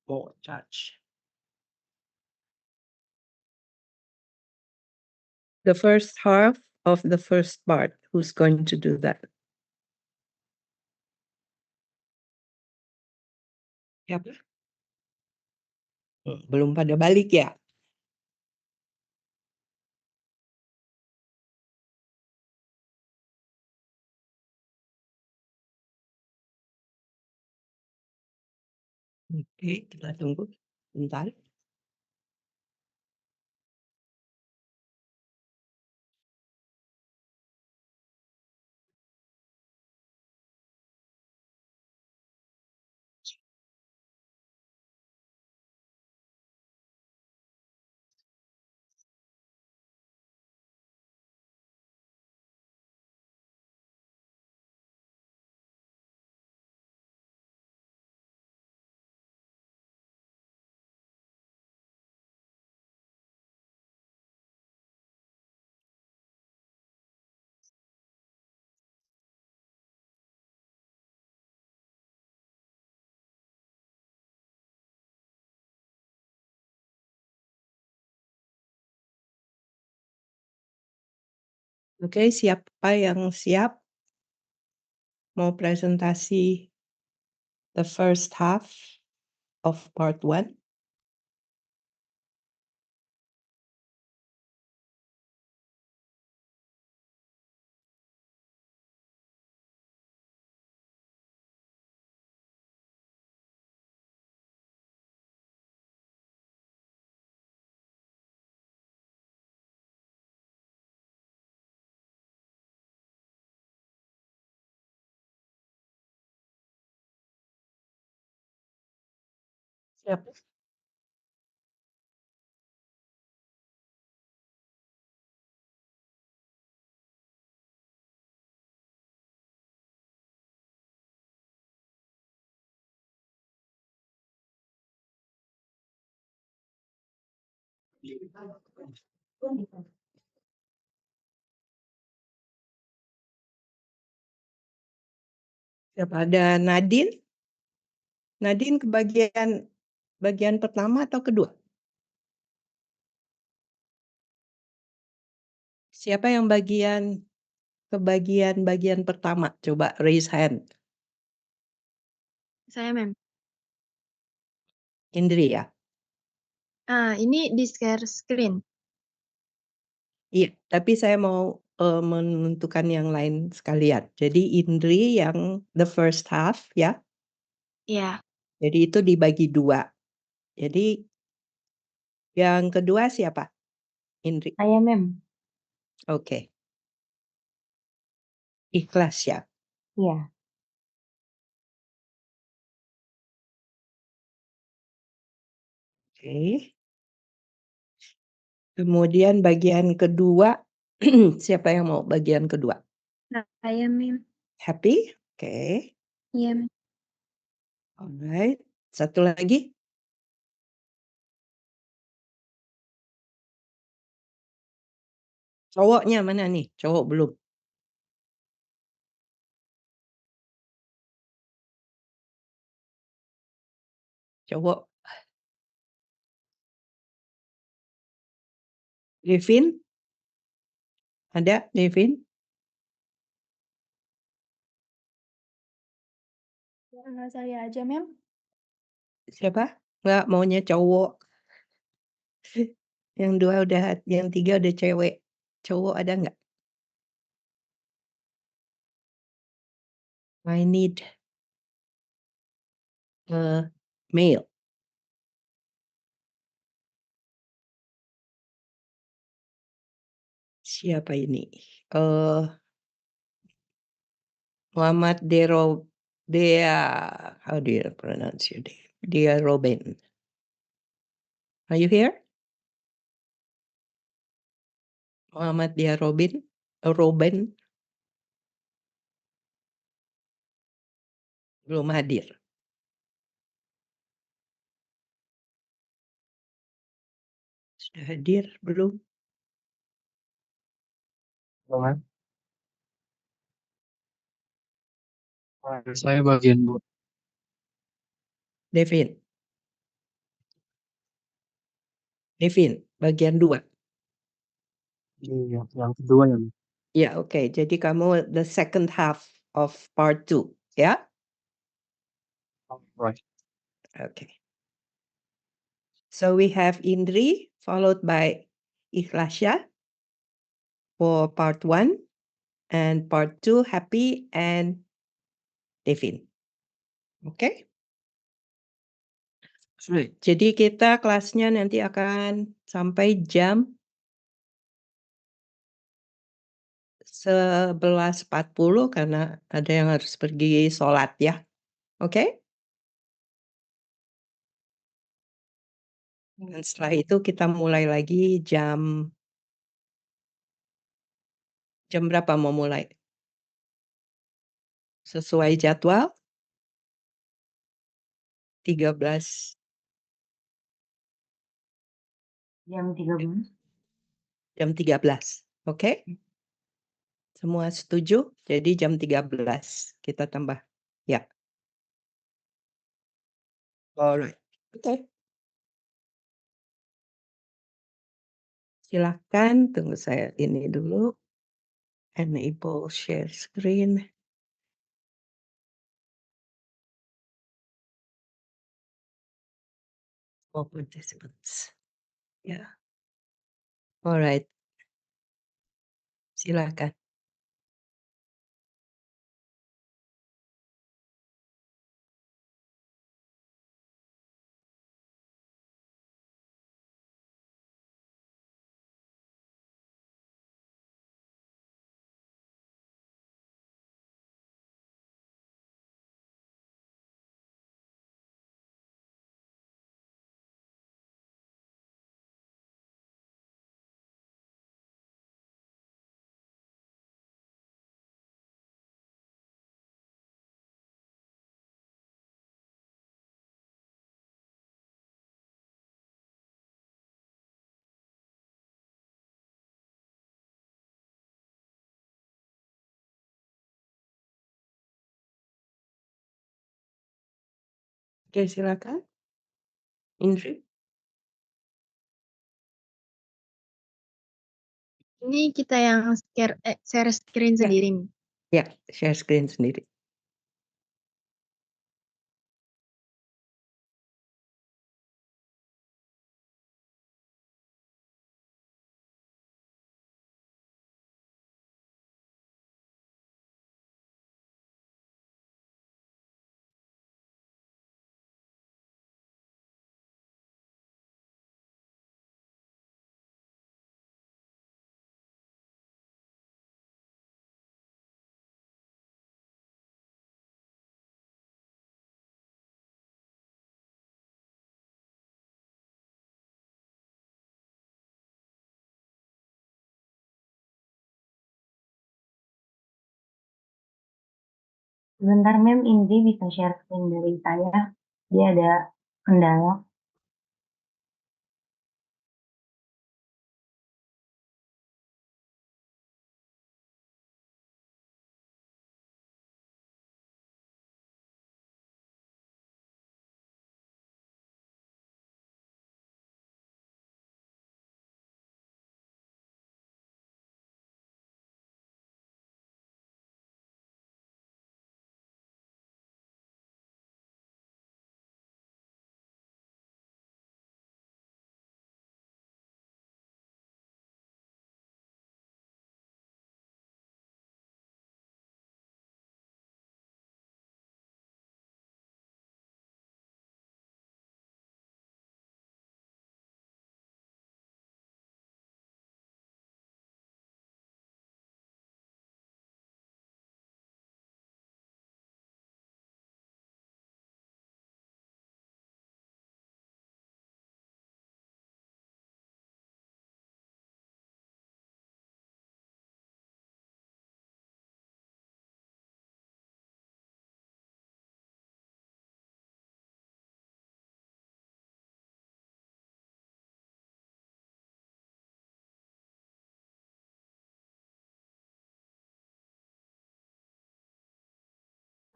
More touch. The first half of the first part. Who's going to do that? Siapa? Belum pada balik ya? Oke, kita tunggu bentar. Oke, siapa yang siap mau presentasi the first half of part 1? Siapa? Siapa? Ada Nadine? Nadine bagian pertama atau kedua? Siapa yang bagian pertama? Coba raise hand. Saya, Mem. Indri ya? Ini di share screen. Iya, tapi saya mau menentukan yang lain sekalian. Jadi Indri yang the first half ya. Iya. Jadi itu dibagi 2. Jadi yang kedua siapa? Indri. Saya, Mem. Oke. Ikhlas ya? Iya. Oke. Kemudian bagian kedua, siapa yang mau bagian kedua? Saya, Mem. Happy? Oke. Iya, Mem. Alright. Satu lagi? Cowoknya mana nih? Cowok belum. Cowok. Devin? Ada Devin? Saya aja, Mem. Siapa? Nggak maunya cowok. Yang 2 udah, yang 3 udah cewek. Cowok ada nggak? I need a male. Siapa ini? Muhammad how do you pronounce your name? Dia Robin. Are you here? Muhammad Dia Robin? Robin? Belum hadir. Sudah hadir belum? Boleh. Saya bagian 2. Devin. Devin, bagian 2. Iya, yang kedua ya, Mem. Ya, oke. Jadi kamu the second half of part 2, ya? Alright. Okay. So we have Indri followed by Ikhlasya for part 1 and part 2 Happy and Devin. Oke? Jadi kita kelasnya nanti akan sampai jam 11.40 karena ada yang harus pergi sholat ya. Oke? Dan setelah itu kita mulai lagi jam berapa mau mulai? Sesuai jadwal 13 Jam 13. jam 13, oke? Semua setuju? Jadi jam 13 kita tambah, ya. Alright, oke. Silakan tunggu saya ini dulu, enable share screen. For participants. Ya. Alright. Silakan. Oke, silakan. Indri. Ini kita yang share screen Ya. sendiri nih. Ya, share screen sendiri. Sebentar Mem, Indri bisa share screen dari saya. Dia ada kendala.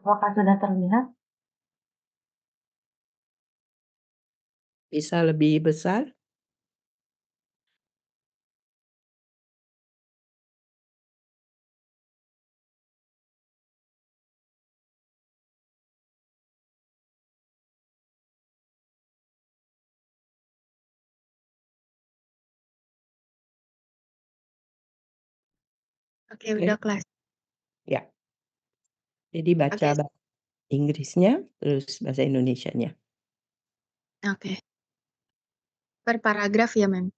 Apakah sudah terlihat? Bisa lebih besar? Oke, Oke? udah kelas. Ya. Jadi baca Oke, Inggrisnya, terus bahasa Indonesianya. oke. Per paragraf ya, Mem.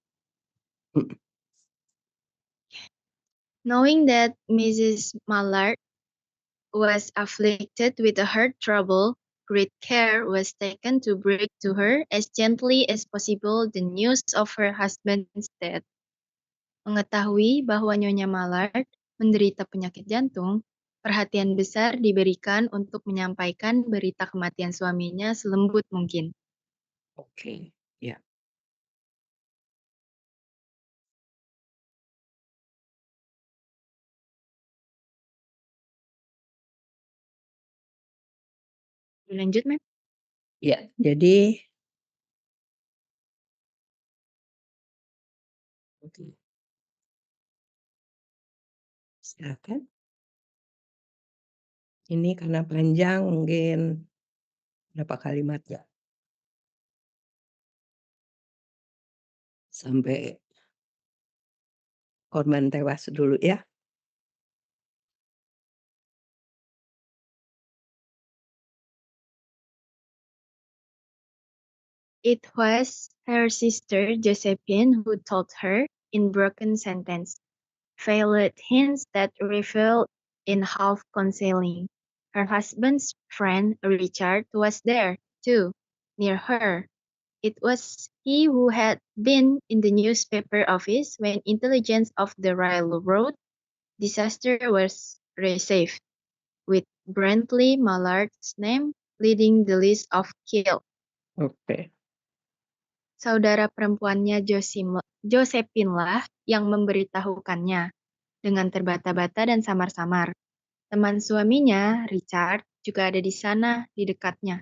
Mhm. Knowing that Mrs. Mallard was afflicted with a heart trouble, great care was taken to break to her as gently as possible the news of her husband's death. Mengetahui bahwa Nyonya Mallard menderita penyakit jantung, perhatian besar diberikan untuk menyampaikan berita kematian suaminya selembut mungkin. Oke, ya. Lanjut, Mem. Ya, jadi oke, silakan. Ini karena panjang mungkin berapa kalimat ya? Sampai korban tewas dulu ya. It was her sister Josephine who told her, in broken sentence, veiled hints that revealed in half concealing. Her husband's friend Richard was there, too, near her. It was he who had been in the newspaper office when intelligence of the railroad disaster was received, with Brantley Mallard's name leading the list of killed. Oke. Saudara perempuannya Josephine lah yang memberitahukannya dengan terbata-bata dan samar-samar. Teman suaminya, Richard, juga ada di sana, di dekatnya.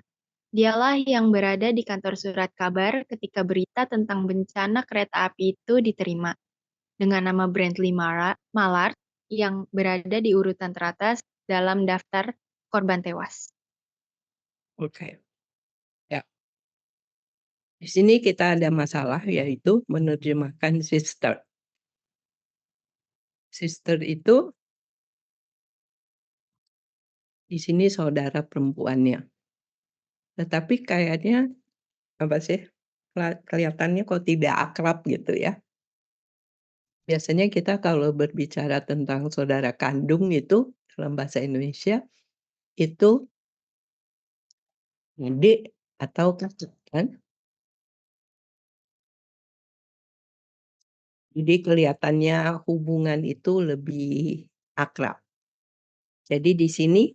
Dialah yang berada di kantor surat kabar ketika berita tentang bencana kereta api itu diterima, dengan nama Brantley Mallard yang berada di urutan teratas dalam daftar korban tewas. Oke. Ya. Di sini kita ada masalah yaitu menerjemahkan sister. Sister itu di sini saudara perempuannya. Tetapi kayaknya apa sih? Kelihatannya kok tidak akrab gitu ya. Biasanya kita kalau berbicara tentang saudara kandung itu dalam bahasa Indonesia itu adik atau kakak kan. Jadi kelihatannya hubungan itu lebih akrab. Jadi di sini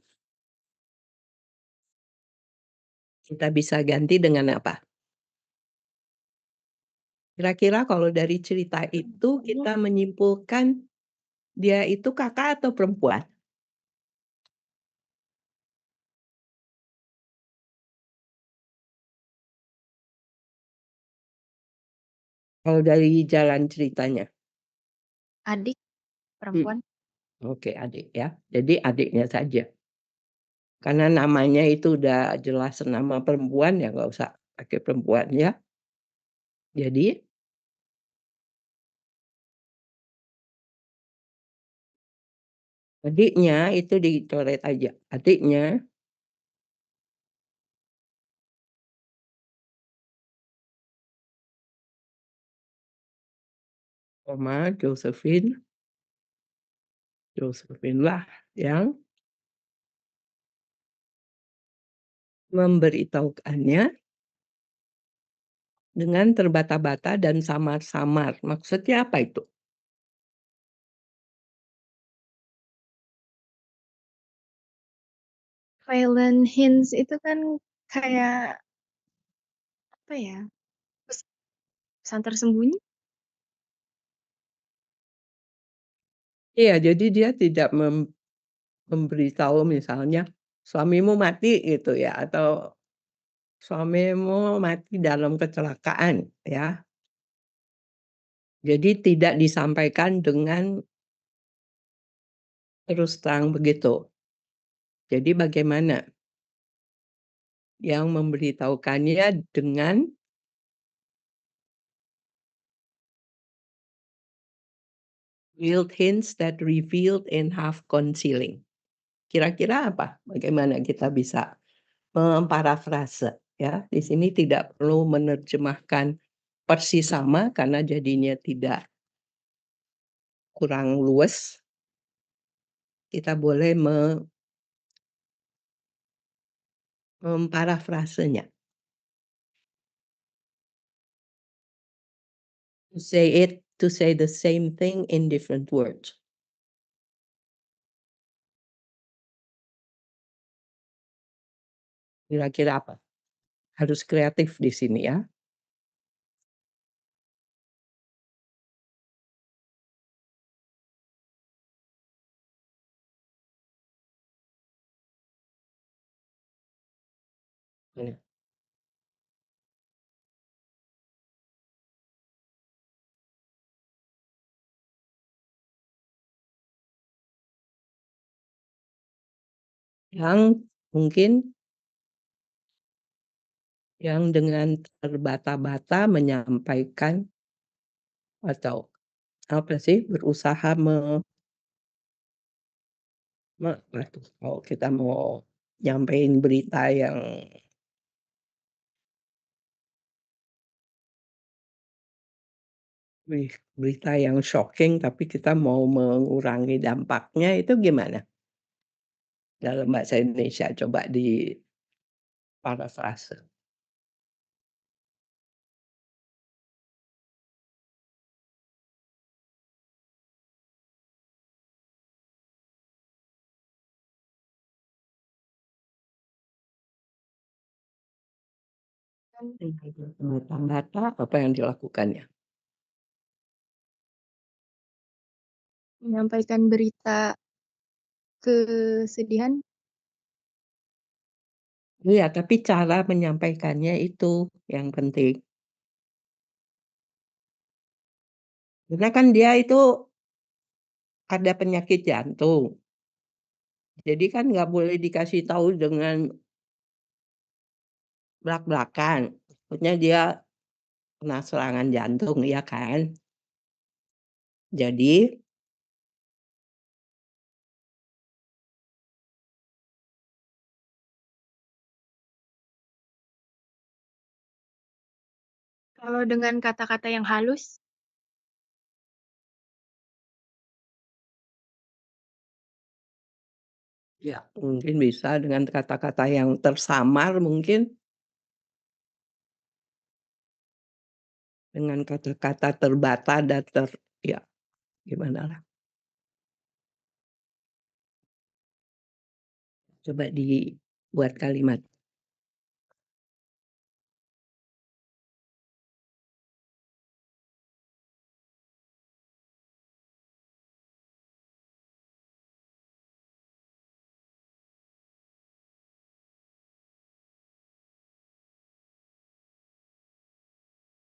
kita bisa ganti dengan apa? Kira-kira kalau dari cerita itu kita menyimpulkan dia itu kakak atau perempuan? Kalau dari jalan ceritanya? Adik perempuan. Oke, adik ya. Jadi adiknya saja. Karena namanya itu udah jelas nama perempuan ya nggak usah pakai perempuan ya. Jadi adiknya itu dicoret aja. Adiknya koma Josephine lah yang memberitahukannya dengan terbata-bata dan samar-samar. Maksudnya apa itu? Violent hints itu kan kayak apa ya? Pesan tersembunyi? Iya, jadi dia tidak memberitahu misalnya, "Suamimu mati," gitu ya, atau "Suamimu mati dalam kecelakaan," ya. Jadi tidak disampaikan dengan terus terang begitu. Jadi bagaimana? Yang memberitahukannya dengan Veiled hints that revealed in half concealing. Kira-kira apa? Bagaimana kita bisa memparafrase ya? Di sini tidak perlu menerjemahkan persis sama karena jadinya tidak kurang luwes. Kita boleh memparafrasenya. To say the same thing in different words. Kira-kira apa? Harus kreatif di sini ya. Iya. Yang mungkin yang dengan terbata-bata menyampaikan atau apa sih, berusaha apa tuh kalau kita mau nyampein berita yang berita yang shocking tapi kita mau mengurangi dampaknya itu gimana? Dalam bahasa Indonesia coba diparafrase. Terbata-bata apa yang dilakukannya? Menyampaikan berita kesedihan. Iya, tapi cara menyampaikannya itu yang penting. Karena kan dia itu ada penyakit jantung. Jadi kan nggak boleh dikasih tahu dengan blak-blakan. Maksudnya dia kena serangan jantung, ya kan? Jadi Kalau dengan kata-kata yang halus, ya mungkin bisa dengan kata-kata yang tersamar mungkin, dengan kata-kata terbata dan ya gimanalah, coba dibuat kalimat.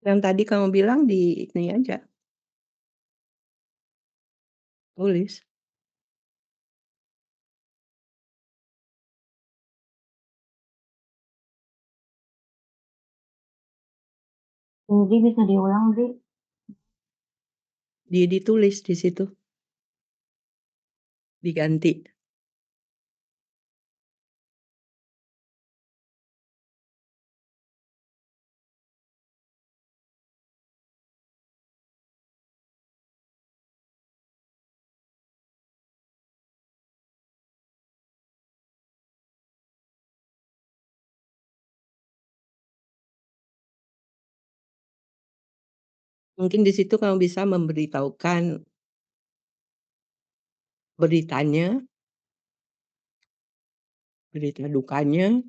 Yang tadi kamu bilang di ini aja, tulis. Indri bisa diulang, Dri? Ditulis di situ, diganti. Mungkin di situ kamu bisa memberitahukan beritanya, berita dukanya,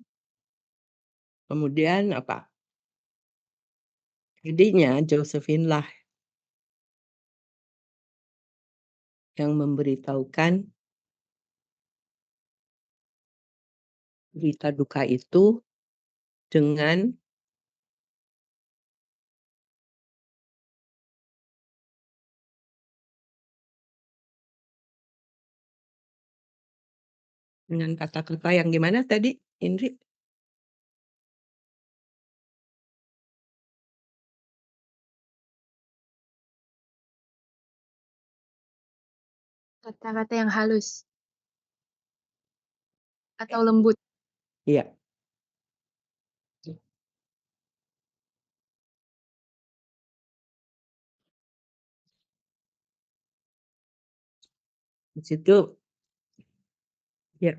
kemudian apa, adiknya Josephine lah yang memberitahukan berita duka itu dengan kata-kata yang gimana tadi, Indri? Kata-kata yang halus atau lembut. Iya. Di situ ya.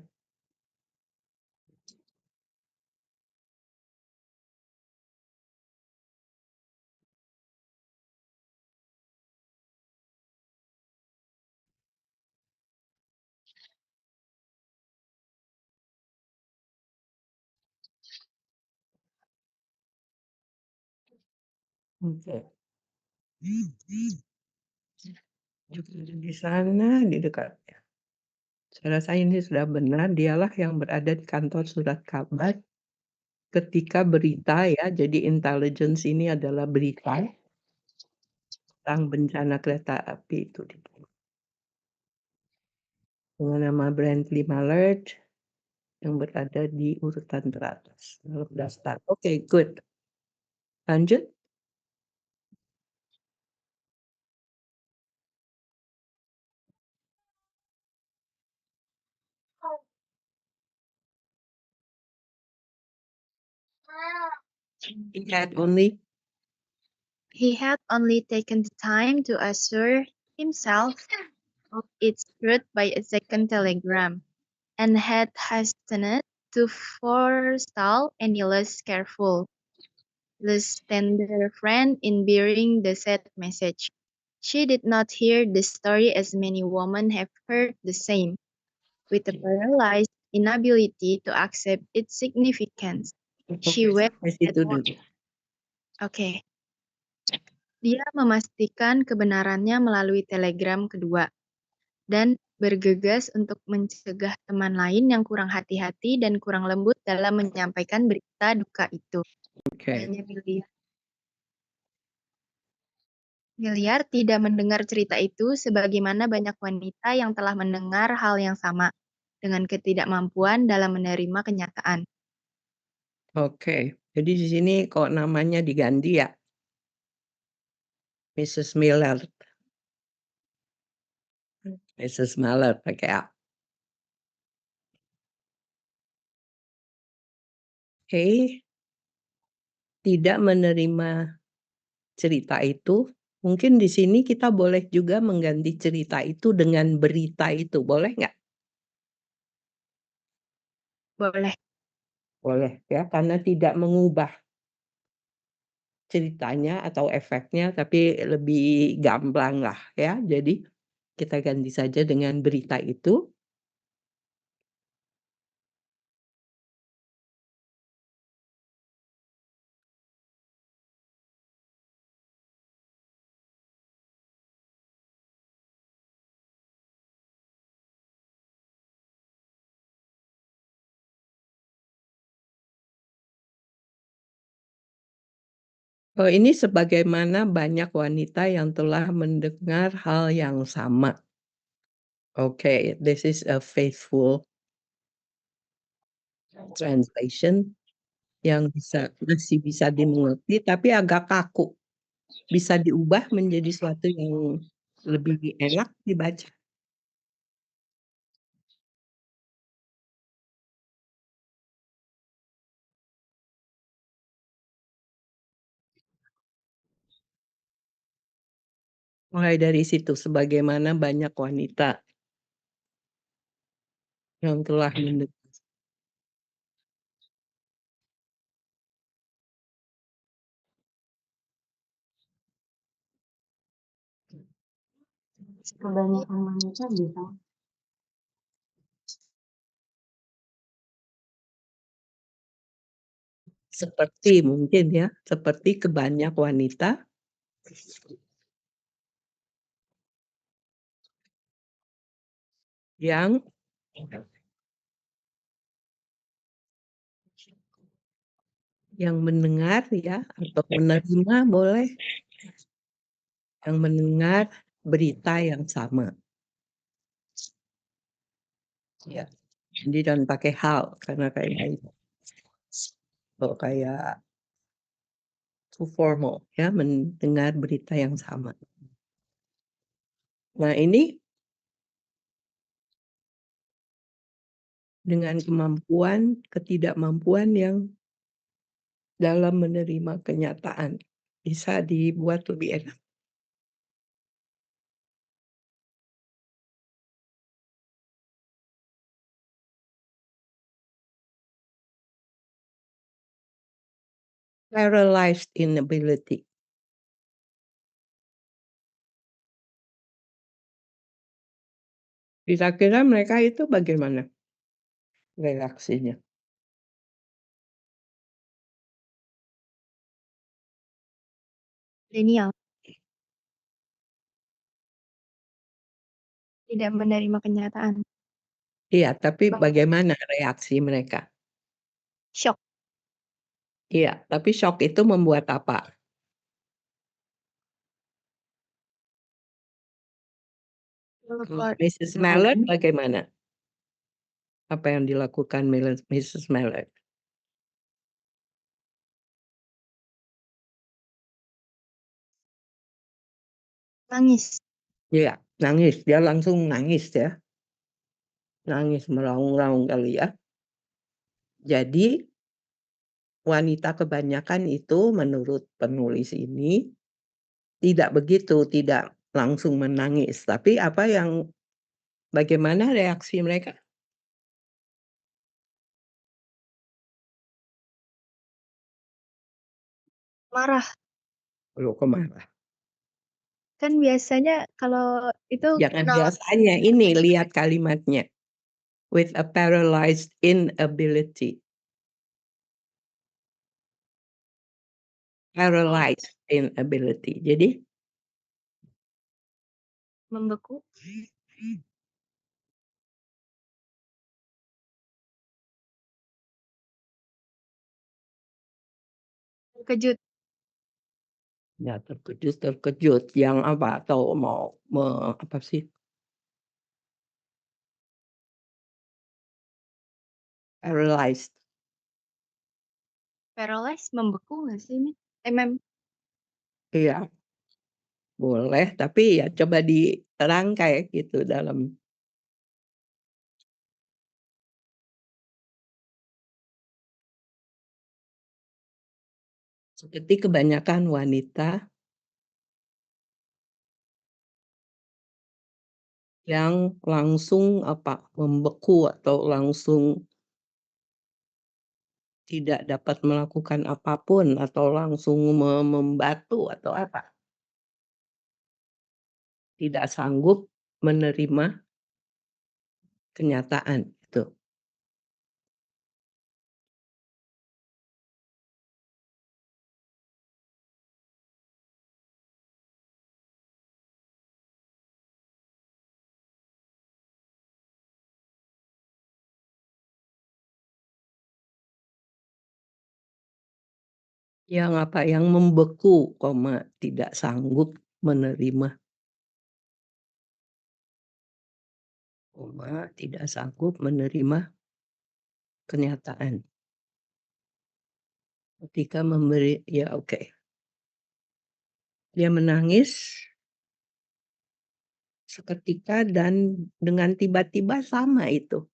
Oke. Juga di sana, di dekatnya. Saya rasa ini sudah benar, dialah yang berada di kantor surat kabar ketika berita ya, jadi intelligence ini adalah berita tentang bencana kereta api itu dengan nama Brantley Mallard yang berada di urutan teratas dalam daftar. Oke, good. Lanjut. He had only taken the time to assure himself of its truth by a second telegram, and had hastened to forestall any less careful, less tender friend in bearing the sad message. She did not hear the story as many women have heard the same, with a paralyzed inability to accept its significance. She Oke, wept sampai at situ once. dulu. Oke. Dia memastikan kebenarannya melalui telegram kedua, dan bergegas untuk mencegah teman lain yang kurang hati-hati dan kurang lembut dalam menyampaikan berita duka itu. Oke. Hanya Miliar tidak mendengar cerita itu sebagaimana banyak wanita yang telah mendengar hal yang sama, dengan ketidakmampuan dalam menerima kenyataan. Oke, jadi di sini kok namanya diganti ya? Mrs. Miller. Mrs. Miller pakai A. Oke. Tidak menerima cerita itu, mungkin di sini kita boleh juga mengganti cerita itu dengan berita itu, boleh nggak? Boleh. Boleh ya, karena tidak mengubah ceritanya atau efeknya, tapi lebih gamblang lah ya. Jadi kita ganti saja dengan berita itu. Oh, ini sebagaimana banyak wanita yang telah mendengar hal yang sama. Oke, this is a faithful translation yang masih bisa dimengerti, tapi agak kaku. Bisa diubah menjadi suatu yang lebih enak dibaca. Mulai dari situ, sebagaimana banyak wanita yang telah mendengar. Kebanyakan wanita bisa. Seperti mungkin ya, seperti kebanyak wanita yang mendengar ya, atau menerima boleh, yang mendengar berita yang sama. Ya, jadi jangan pakai hal, karena kayak kalau kayak too formal ya, mendengar berita yang sama. Nah ini dengan ketidakmampuan yang dalam menerima kenyataan. Bisa dibuat lebih enak. Paralyzed inability. Kira-kira mereka itu bagaimana reaksinya? Denial. Tidak menerima kenyataan. Iya, tapi Bak bagaimana reaksi mereka? Shock. Iya, tapi shock itu membuat apa? Kalau Teleport. Mrs. Mallard bagaimana? Apa yang dilakukan Mrs. Mallard? Nangis. Iya, nangis. Dia langsung nangis ya. Nangis meraung-raung kali ya. Jadi wanita kebanyakan itu menurut penulis ini tidak begitu, tidak langsung menangis. Tapi bagaimana reaksi mereka? Marah. Loh, kok marah? Kan biasanya kalau itu Jangan biasanya, ini lihat kalimatnya. With a paralyzed inability. Paralyzed inability. Jadi membeku. Terkejut. ya terkejut yang apa? Atau mau apa sih? Paralyzed. Paralyzed membeku nggak sih ini? Mem. Iya. Boleh, tapi ya coba diterangkai gitu dalam seperti kebanyakan wanita yang langsung membeku atau langsung tidak dapat melakukan apapun atau langsung membatu atau apa. Tidak sanggup menerima kenyataan itu. Yang membeku, tidak sanggup menerima. Tidak sanggup menerima kenyataan. Ketika oke. Dia menangis seketika dan dengan tiba-tiba sama itu.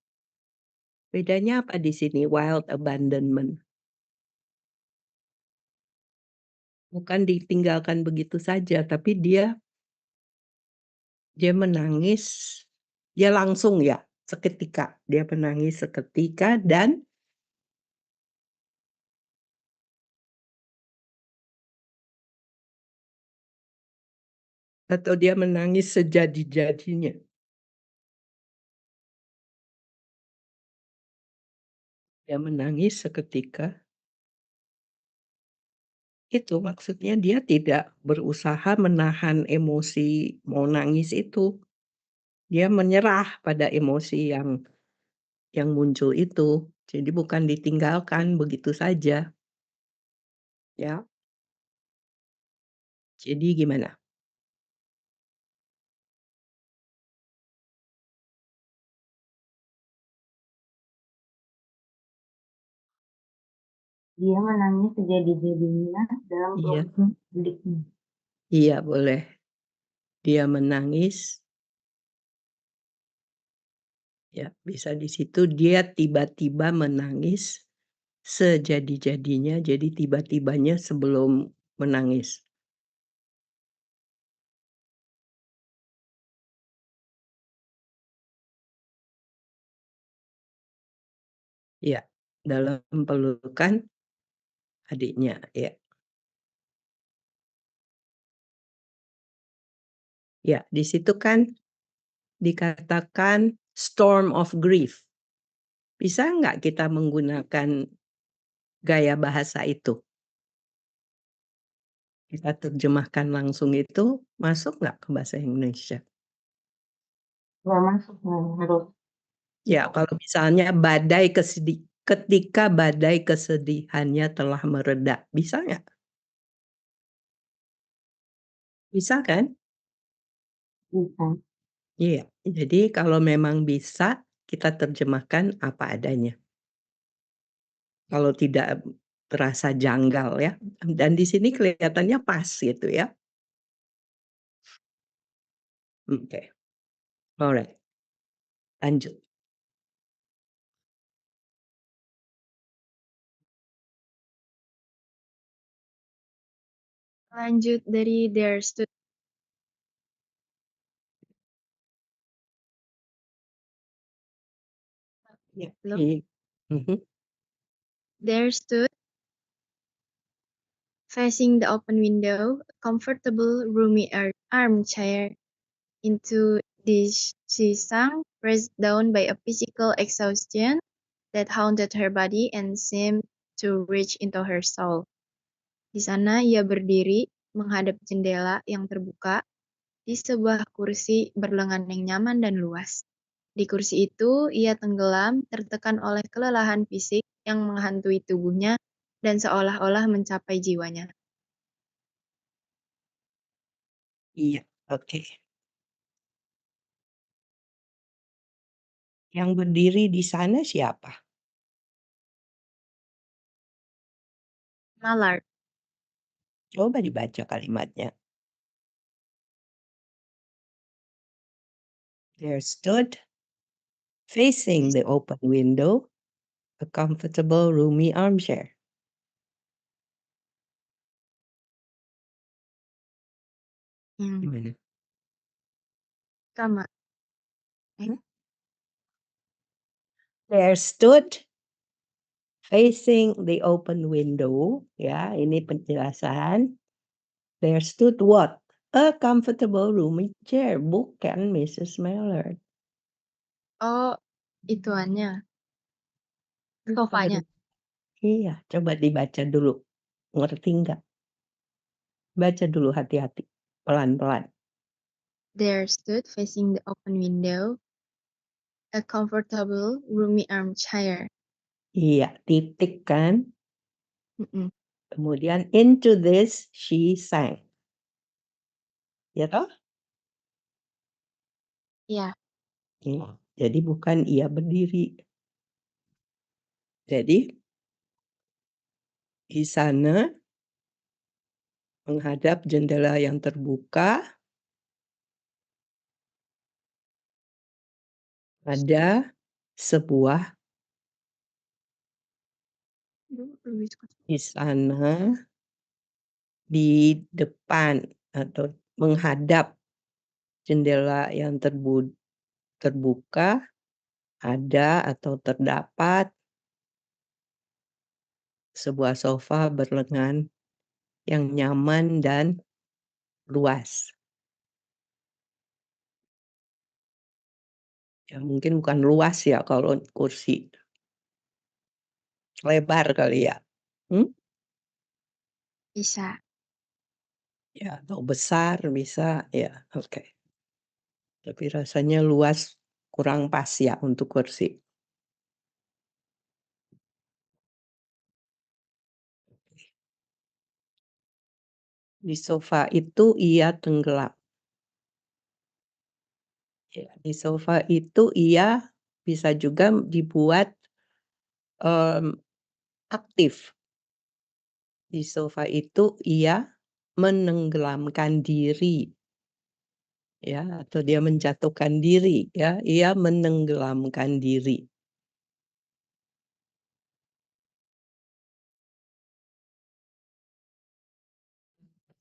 Bedanya apa di sini? Wild abandonment. Bukan ditinggalkan begitu saja, tapi dia menangis, dia langsung ya, seketika. Dia menangis seketika dan atau dia menangis sejadi-jadinya. Dia menangis seketika. Itu maksudnya dia tidak berusaha menahan emosi mau nangis itu. Dia menyerah pada emosi yang muncul itu. Jadi bukan ditinggalkan begitu saja. Ya. Jadi gimana? Dia menangis sejadi-jadinya dalam Iya. bidiknya. Iya, boleh. Dia menangis Ya, bisa di situ dia tiba-tiba menangis sejadi-jadinya, jadi tiba-tibanya sebelum menangis. Iya, dalam pelukan adiknya, ya. Ya, di situ kan dikatakan storm of grief. Bisa nggak kita menggunakan gaya bahasa itu? Kita terjemahkan langsung itu, masuk nggak ke bahasa Indonesia? Nggak masuk, harus Ya, kalau misalnya ketika badai kesedihannya telah mereda, bisa nggak? Bisa kan? bisa. Iya, jadi kalau memang bisa, kita terjemahkan apa adanya. Kalau tidak terasa janggal ya, dan di sini kelihatannya pas gitu ya. Oke, alright, lanjut. Lanjut dari there stood. Ya, Belum. mhm. There stood, facing the open window, a comfortable, roomy armchair. Into this she sank, pressed down by a physical exhaustion that haunted her body and seemed to reach into her soul. Di sana ia berdiri, menghadap jendela yang terbuka, di sebuah kursi berlengan yang nyaman dan luas. Di kursi itu, ia tenggelam, tertekan oleh kelelahan fisik yang menghantui tubuhnya dan seolah-olah mencapai jiwanya. Iya, oke. Yang berdiri di sana siapa? Mallard. Coba dibaca kalimatnya. There stood, facing the open window, a comfortable, roomy armchair. Gimana? Sama. Hmm? There stood, facing the open window, ya, ini penjelasan. There stood what? A comfortable, roomy chair. Bukan Mrs. Mallard. Oh, ituannya. Sofanya. Iya, coba dibaca dulu. Ngerti nggak? Baca dulu hati-hati, pelan-pelan. There stood, facing the open window, a comfortable, roomy armchair. Iya, titik kan. Mm-mm. Kemudian into this she sank. Ya toh? Ya, Iya. Jadi bukan ia berdiri. Jadi di sana menghadap jendela yang terbuka, ada sebuah di sana di depan atau menghadap jendela yang terbuka ada atau terdapat sebuah sofa berlengan yang nyaman dan luas. Ya mungkin bukan luas ya kalau kursi. Lebar kali ya? Hmm? bisa. Ya atau besar bisa, ya oke. Tapi rasanya luas kurang pas ya untuk kursi. Di sofa itu ia tenggelam. Ya, di sofa itu ia bisa juga dibuat, mmm, aktif. Di sofa itu ia menenggelamkan diri. ya, atau dia menjatuhkan diri ya, ia menenggelamkan diri.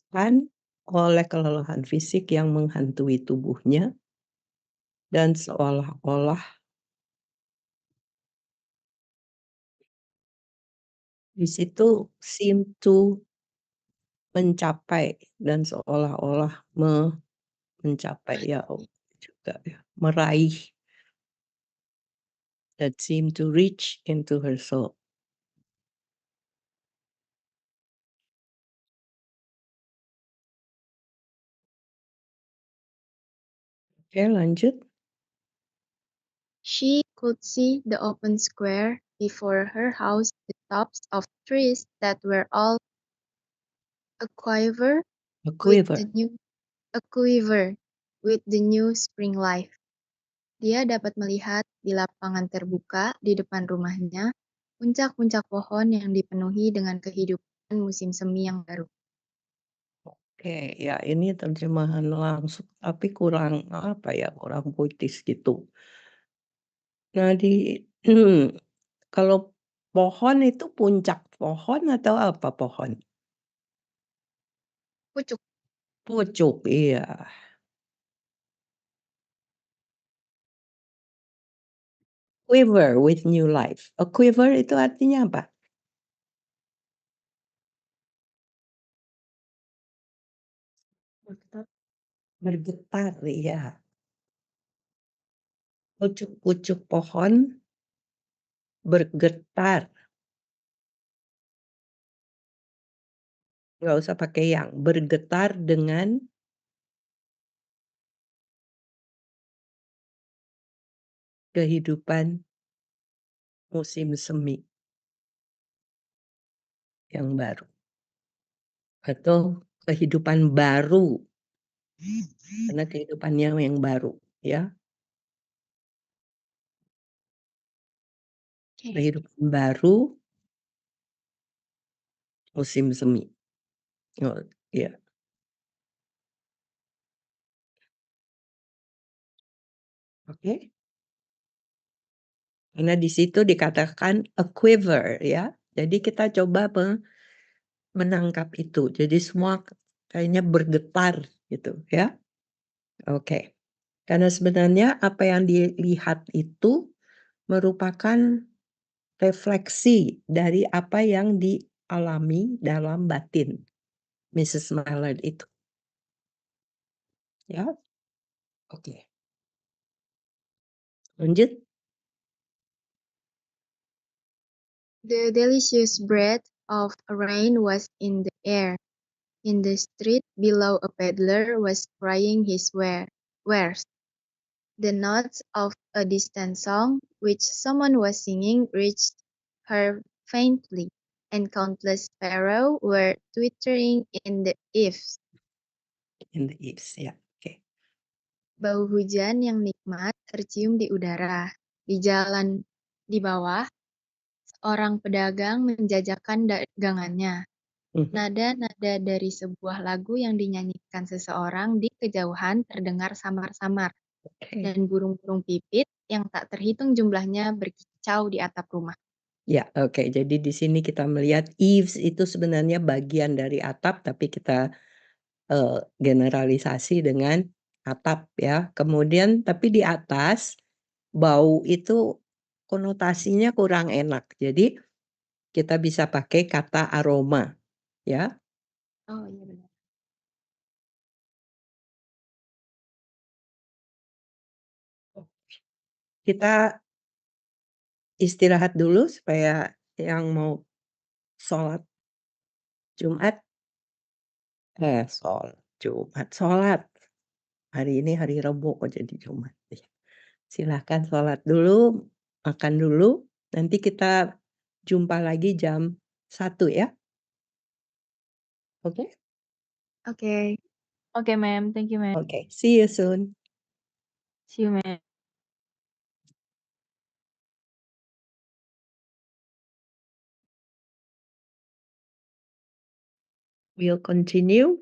Kan oleh kelelahan fisik yang menghantui tubuhnya dan seolah-olah di situ seem to mencapai dan seolah-olah mencapai ya juga ya, meraih that seem to reach into her soul. Oke, lanjut. She could see the open square before her house, the tops of trees that were all aquiver A with quiver. the new aquiver with the new spring life. Dia dapat melihat di lapangan terbuka di depan rumahnya puncak-puncak pohon yang dipenuhi dengan kehidupan musim semi yang baru. Oke, ya ini terjemahan langsung tapi kurang apa ya, kurang puitis gitu. Nah kalau pohon itu puncak pohon atau apa pohon? Pucuk. Pucuk, iya. Quiver with new life. A quiver itu artinya apa? Bergetar. Bergetar, iya. Pucuk-pucuk pohon bergetar. Nggak usah pakai yang, bergetar dengan kehidupan musim semi yang baru. Atau kehidupan baru, karena kehidupannya yang baru, ya. Oke. Kehidupan baru musim semi. Oh, iya. Oke. Karena di situ dikatakan a quiver ya. Jadi kita coba menangkap itu. Jadi semua kayaknya bergetar gitu ya. Oke. Karena sebenarnya apa yang dilihat itu merupakan refleksi dari apa yang dialami dalam batin Mrs. Mallard itu. Ya. Oke. Lanjut. The delicious breath of rain was in the air. In the street below a peddler was crying his wares. The notes of a distant song, which someone was singing, reached her faintly, and countless sparrows were twittering in the eaves. In the eaves, ya. Oke. Bau hujan yang nikmat tercium di udara. Di jalan di bawah, seorang pedagang menjajakan dagangannya. Mhm. Nada-nada dari sebuah lagu yang dinyanyikan seseorang di kejauhan terdengar samar-samar, Oke. dan burung-burung pipit yang tak terhitung jumlahnya berkicau di atap rumah. Ya, oke. Jadi di sini kita melihat eaves itu sebenarnya bagian dari atap, tapi kita, generalisasi dengan atap ya. Kemudian tapi di atas, bau itu konotasinya kurang enak. Jadi kita bisa pakai kata aroma, ya. Oh iya benar. Kita istirahat dulu supaya yang mau sholat Jumat sholat. Hari ini hari Rebo kok jadi Jumat, iya. Silahkan sholat dulu, makan dulu, nanti kita jumpa lagi jam 1 ya. Oke? Oke. Oke, ma'am. Thank you, ma'am. Oke, see you soon. See you, ma'am. We'll continue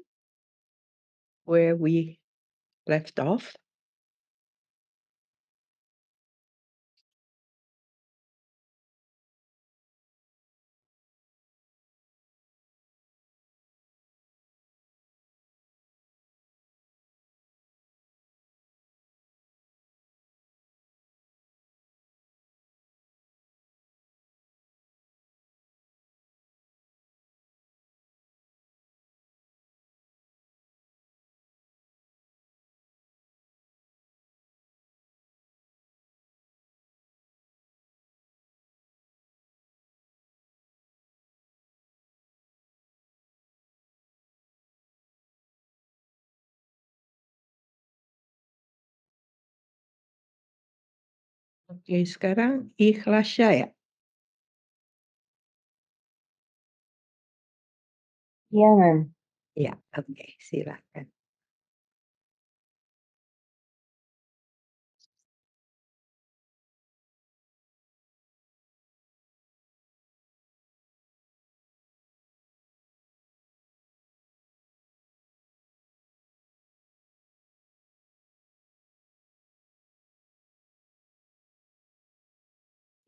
where we left off. Oke, sekarang ikhlasya ya? Iya, Ma'am. Iya, oke, silakan.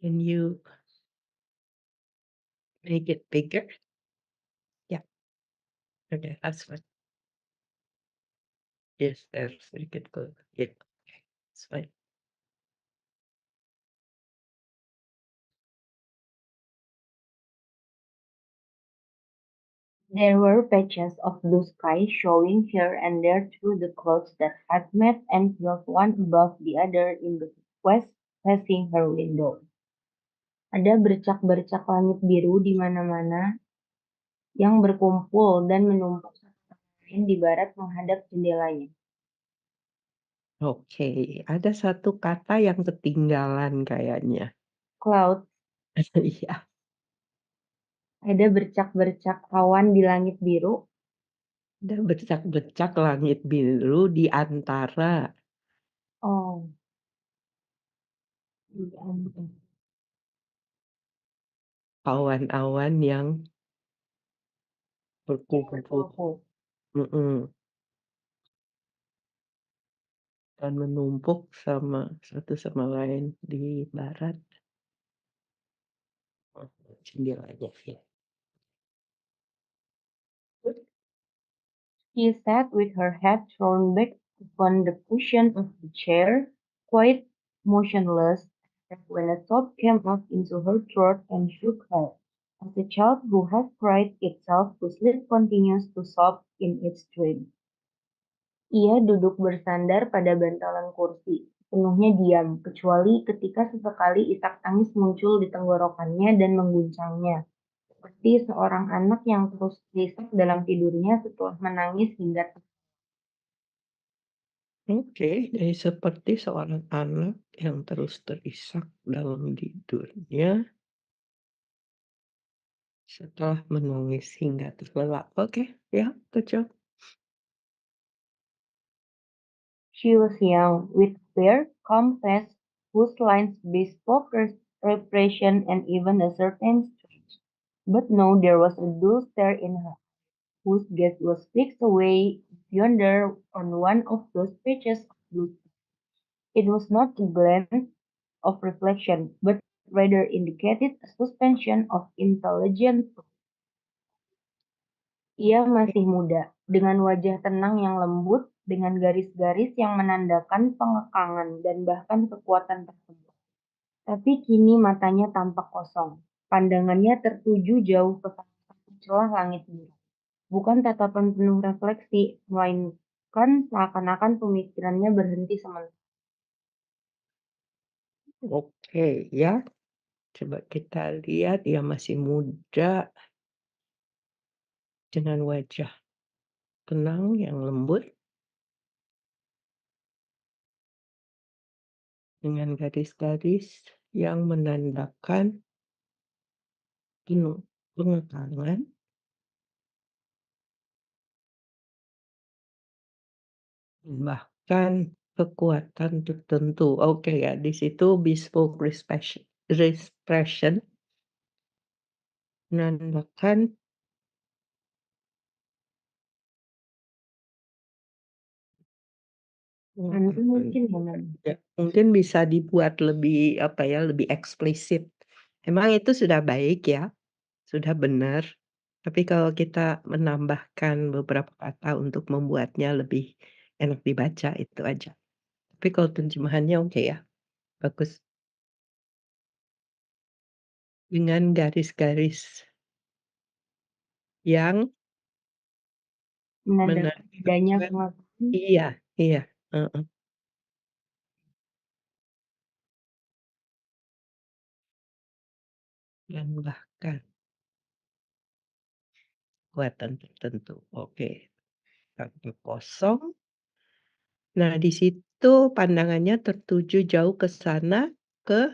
Can you make it bigger? Yeah, okay, that's fine. Yes, that's sedikit ke yeah, okay, it's fine. There were patches of blue sky showing here and there through the clouds that had met and piled one above the other in the west facing her window. Ada bercak-bercak langit biru di mana-mana yang berkumpul dan menumpuk satu sama lain di barat menghadap jendelanya. Oke, ada satu kata yang ketinggalan kayaknya. Clouds, Iya, ada bercak-bercak awan di langit biru. ada bercak-bercak langit biru di antara Oh, di antara awan-awan yang berkumpul, berkumpul. mhm, dan menumpuk satu sama lain di barat, jendelanya, ya. She sat with her head thrown back upon the cushion of the chair, quite motionless, except when a sob came up into her throat and shook her, as a child who has cried itself to sleep continues to sob in its dream. Ia duduk bersandar pada bantalan kursi, sepenuhnya diam, kecuali ketika sesekali isak tangis muncul di tenggorokannya dan mengguncangnya, seperti seorang anak yang terus terisak dalam tidurnya setelah menangis hingga Oke, jadi seperti seorang anak yang terus terisak dalam tidurnya setelah menangis hingga terlelap. Oke, ya, good job. She was young, with a fair, calm face, whose lines bespoke repression and even a certain strength. But now there was a dull stare in her, whose gaze was fixed away yonder on one of those patches of blue. It was not a glance of reflection, but rather indicated a suspension of intelligent thought. Ia masih muda, dengan wajah tenang yang lembut, dengan garis-garis yang menandakan pengekangan dan bahkan kekuatan tertentu. Tapi kini matanya tampak kosong. Pandangannya tertuju jauh ke salah satu celah langit biru. Bukan tatapan penuh refleksi, melainkan seakan-akan pemikirannya berhenti sementara. Oke, ya. Coba kita lihat, dia masih muda dengan wajah tenang yang lembut, dengan garis-garis yang menandakan penuh pengekangan, bahkan kekuatan tertentu. Oke ya, di situ bespoke expression menandakan Nanti mungkin benar. Ya, mungkin bisa dibuat lebih, apa ya, lebih eksplisit. Emang itu sudah baik ya, sudah benar, tapi kalau kita menambahkan beberapa kata untuk membuatnya lebih enak dibaca, itu aja. Tapi kalau terjemahannya oke ya, bagus. Dengan garis-garis yang Menandakan adanya menandakan pengakuan iya iya, heeh. Dan bahkan kekuatan tertentu, oke. Tanpa kosong. Nah, di situ pandangannya tertuju jauh ke sana, ke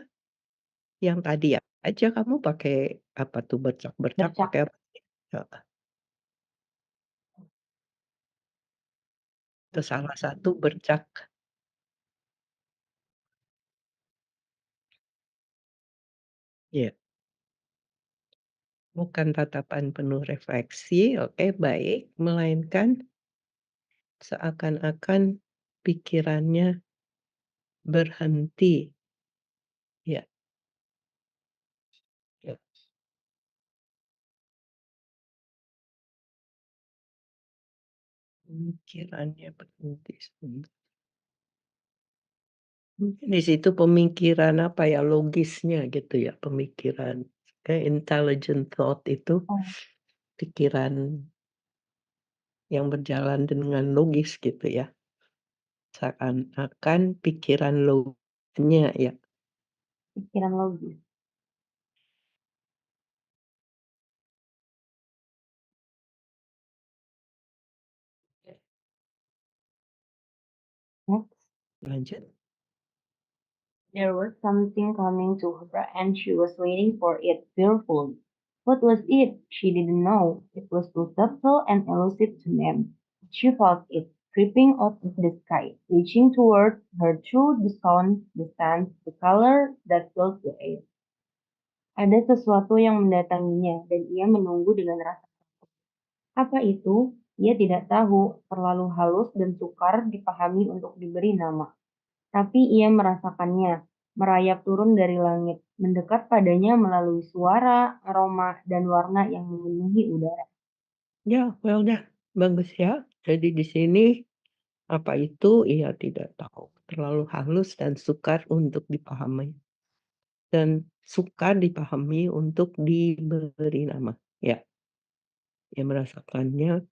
yang tadi ya aja kamu pakai apa tuh, bercak-bercak bercak. pakai apa sih? Heeh, itu salah satu bercak, iya. Bukan tatapan penuh refleksi, oke baik, melainkan seakan-akan pikirannya berhenti, ya ya, pemikirannya berhenti sebentar. Mungkin di situ pemikiran apa ya, logisnya gitu ya, pemikiran. Kayak intelligent thought itu Oh, pikiran yang berjalan dengan logis gitu ya. Seakan-akan pikiran logisnya ya. pikiran logis. Next, Lanjut. there was something coming to her and she was waiting for it fearfully. What was it? She didn't know. It was too subtle and elusive to name. She felt it creeping out of the sky, reaching toward her through the sound, the scent, the color that filled the air. Ada sesuatu yang mendatanginya dan ia menunggu dengan rasa. Apa itu? Ia tidak tahu, terlalu halus dan sukar dipahami untuk diberi nama. Tapi ia merasakannya, merayap turun dari langit, mendekat padanya melalui suara, aroma, dan warna yang memenuhi udara. Ya, well done. Bagus ya. Jadi di sini apa itu? Ia tidak tahu. Terlalu halus dan sukar untuk dipahami. Dan sukar dipahami untuk diberi nama. Ya, ia merasakannya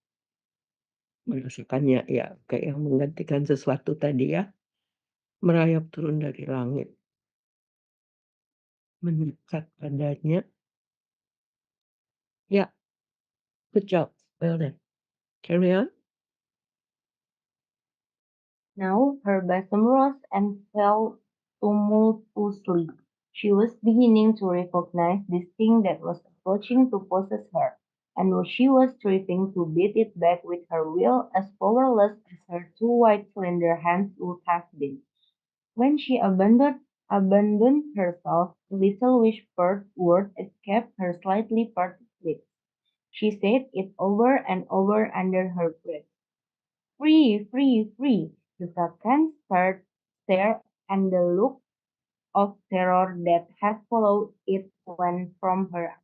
ya kayak yang menggantikan sesuatu tadi ya. Merayap turun dari langit, mendekat padanya. Ya, good job, well done. Carry on. Now her bosom rose and fell tumultuously. She was beginning to recognize this thing that was approaching to possess her, and she was striving to beat it back with her will as powerless as her two white slender hands would have been. When she abandoned herself, a little whispered word escaped her slightly parted lips. She said it over and over under her breath. Free, free, free. The second stare and the look of terror that had followed it went from her.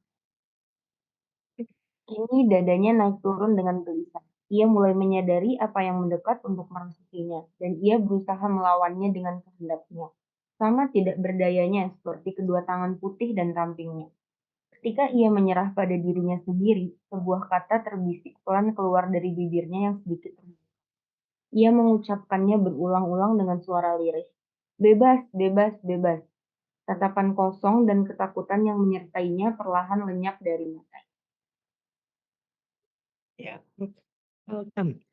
Kini dadanya naik turun dengan gelisah. Ia mulai menyadari apa yang mendekat untuk merasukinya, dan ia berusaha melawannya dengan kehendaknya. Sama tidak berdayanya seperti kedua tangan putih dan rampingnya. Ketika ia menyerah pada dirinya sendiri, sebuah kata terbisik pelan keluar dari bibirnya yang sedikit terbuka. Ia mengucapkannya berulang-ulang dengan suara lirih. Bebas, bebas, bebas. Tatapan kosong dan ketakutan yang menyertainya perlahan lenyap dari mata. Ya, welcome.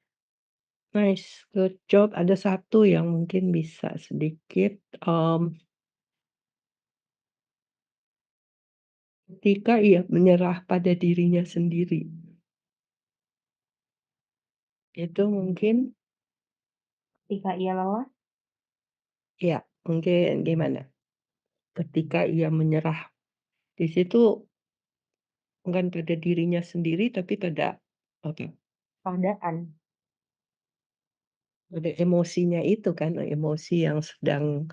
Nice, good job. Ada satu yang mungkin bisa sedikit, ketika ia menyerah pada dirinya sendiri. Itu mungkin Ketika ia lelah, ya, mungkin gimana, ketika ia menyerah, di situ bukan pada dirinya sendiri, tapi pada apa, keadaan, Ada emosinya itu kan, emosi yang sedang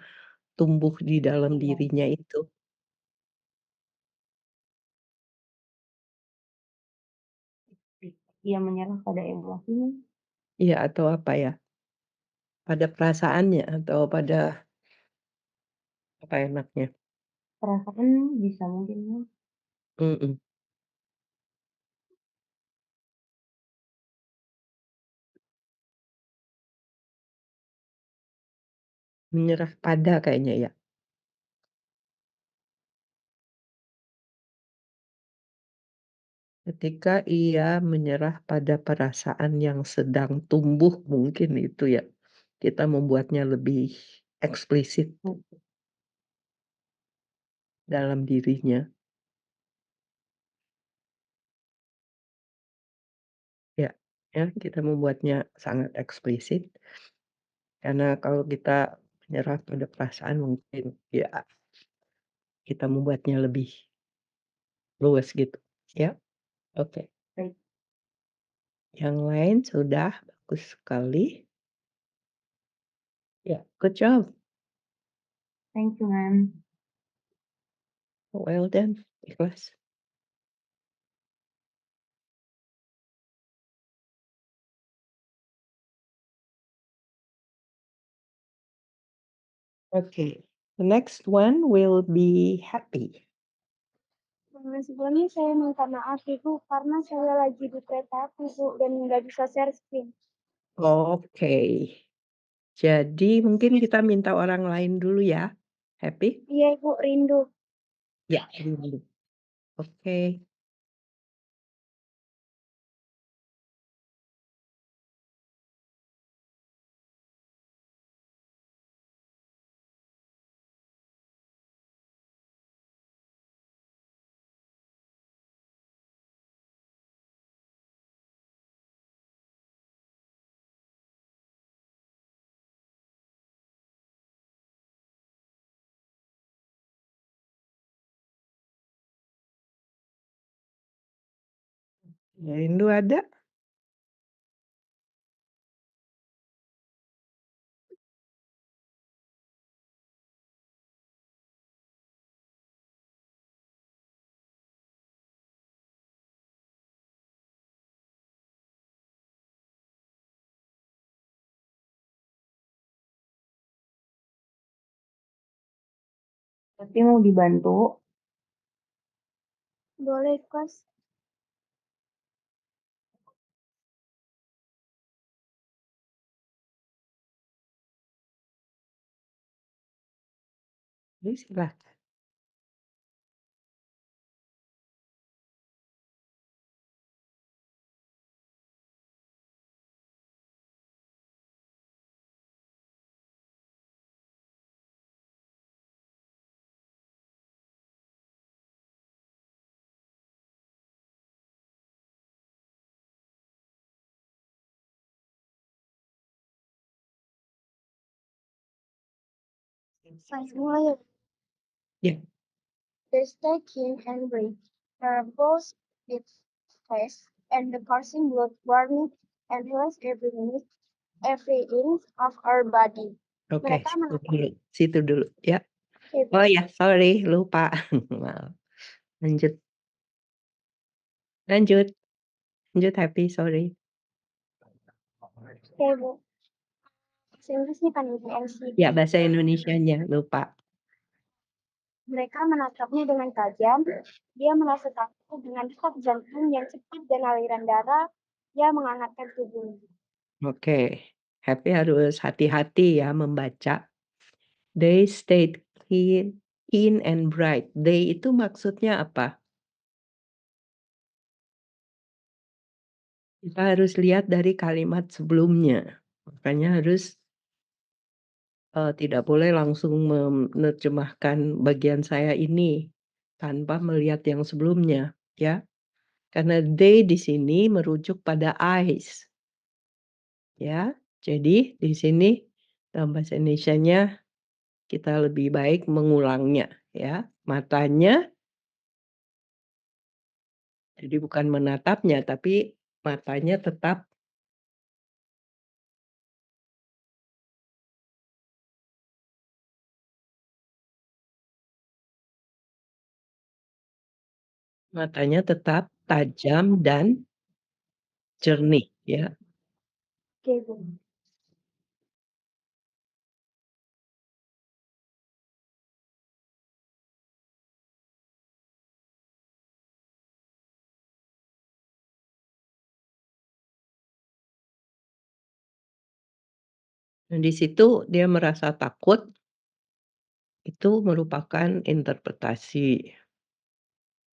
tumbuh di dalam Iya, dirinya itu. ia menyerah pada emosinya. Iya, atau apa ya, pada perasaannya atau pada apa enaknya? Perasaan bisa mungkin ya. Mhm, menyerah pada kayaknya ya, ketika ia menyerah pada perasaan yang sedang tumbuh mungkin itu ya, kita membuatnya lebih eksplisit Hmm, dalam dirinya, ya ya, kita membuatnya sangat eksplisit, karena kalau kita menyerah pada perasaan mungkin ya kita membuatnya lebih luas gitu, ya, oke. baik. Yang lain sudah bagus sekali. Ya, good job. Thank you, ma'am. Well done. Ikhlas. Okay. The next one will be happy. Sebelumnya saya minta maaf Ibu karena saya lagi di kereta api Bu dan nggak bisa share screen. Oke. Jadi mungkin kita minta orang lain dulu ya. Happy? Iya Ibu, rindu. Ya, dulu. Oke. Rindu ada? Tapi mau dibantu. Boleh Kos? Jadi silahkan. Mas mulai. Ya, The stay keen and bright. Her pulse beat fast and the coursing blood warming and released every minute, every inch of her body. oke. Mereka Situ menatap dulu. Situ dulu. Ya. Ibu. Oh ya, sorry, lupa. Maaf. Lanjut. Lanjut. Lanjut, Happy. Sorry. Ibu. Bahasa Inggrisnya kan Ibu Ya, LCD. bahasa Indonesianya. Lupa. Mereka menatapnya dengan tajam. Dia merasa takut dengan detak jantung yang cepat dan aliran darah. Dia menghangatkan tubuhnya. Oke. Happy harus hati-hati ya membaca. They stayed keen and bright. They itu maksudnya apa? Kita harus lihat dari kalimat sebelumnya. Makanya harus, tidak boleh langsung menerjemahkan bagian saya ini, tanpa melihat yang sebelumnya, ya. Karena they di sini merujuk pada eyes, ya. Jadi di sini dalam bahasa Indonesianya kita lebih baik mengulangnya, ya. Matanya, jadi bukan menatapnya, tapi matanya tetap Matanya tetap tajam dan jernih, ya. Oke, Bu. Dan di situ dia merasa takut, itu merupakan interpretasi.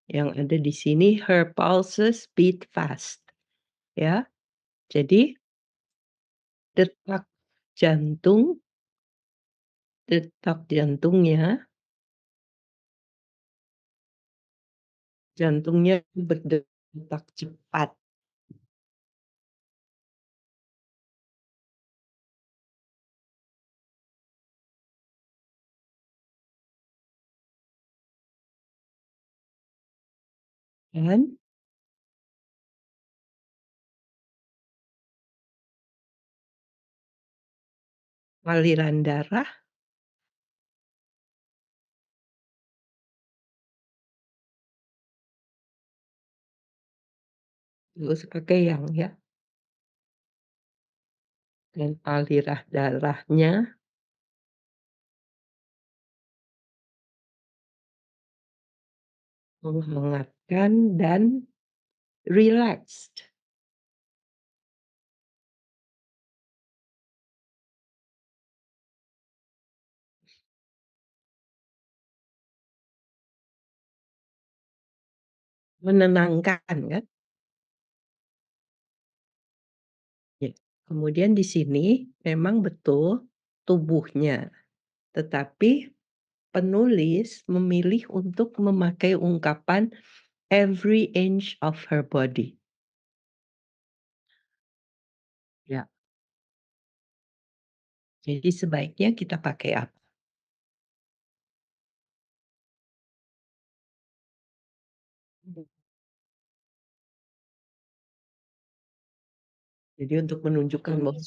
Yang ada di sini, her pulses beat fast, ya. Jadi detak jantung detak jantungnya berdetak cepat. Dan aliran darah terus yang ya, dan aliran darahnya menghangatkan dan relaxed. Menenangkan kan? Ya. Kemudian di sini memang betul tubuhnya, tetapi penulis memilih untuk memakai ungkapan every inch of her body. Ya. Jadi sebaiknya kita pakai apa? Jadi untuk menunjukkan bahwa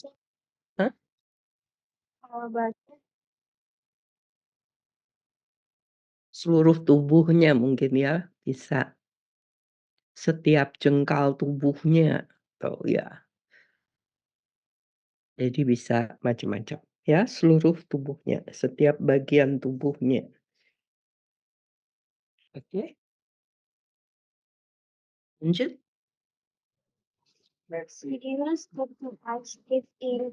hah? Kalau bahasa Seluruh tubuhnya mungkin ya, bisa. Setiap jengkal tubuhnya, atau ya. Jadi bisa macam-macam, ya, seluruh tubuhnya, setiap bagian tubuhnya. Oke, lanjut. Beginners took to ice skate in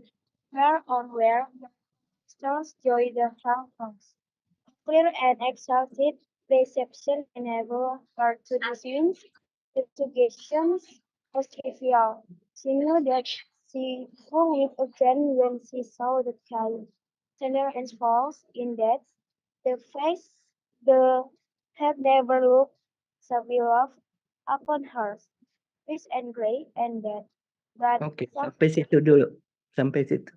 where on where stars joy the falcons. Clear and exalted reception enabled her to dismiss investigations as trivial. She knew that she would live again when she saw the child. Tender and false in that the face the had never looked so beloved upon her, rich and grey and dead. But Oke, sampai situ dulu, sampai situ.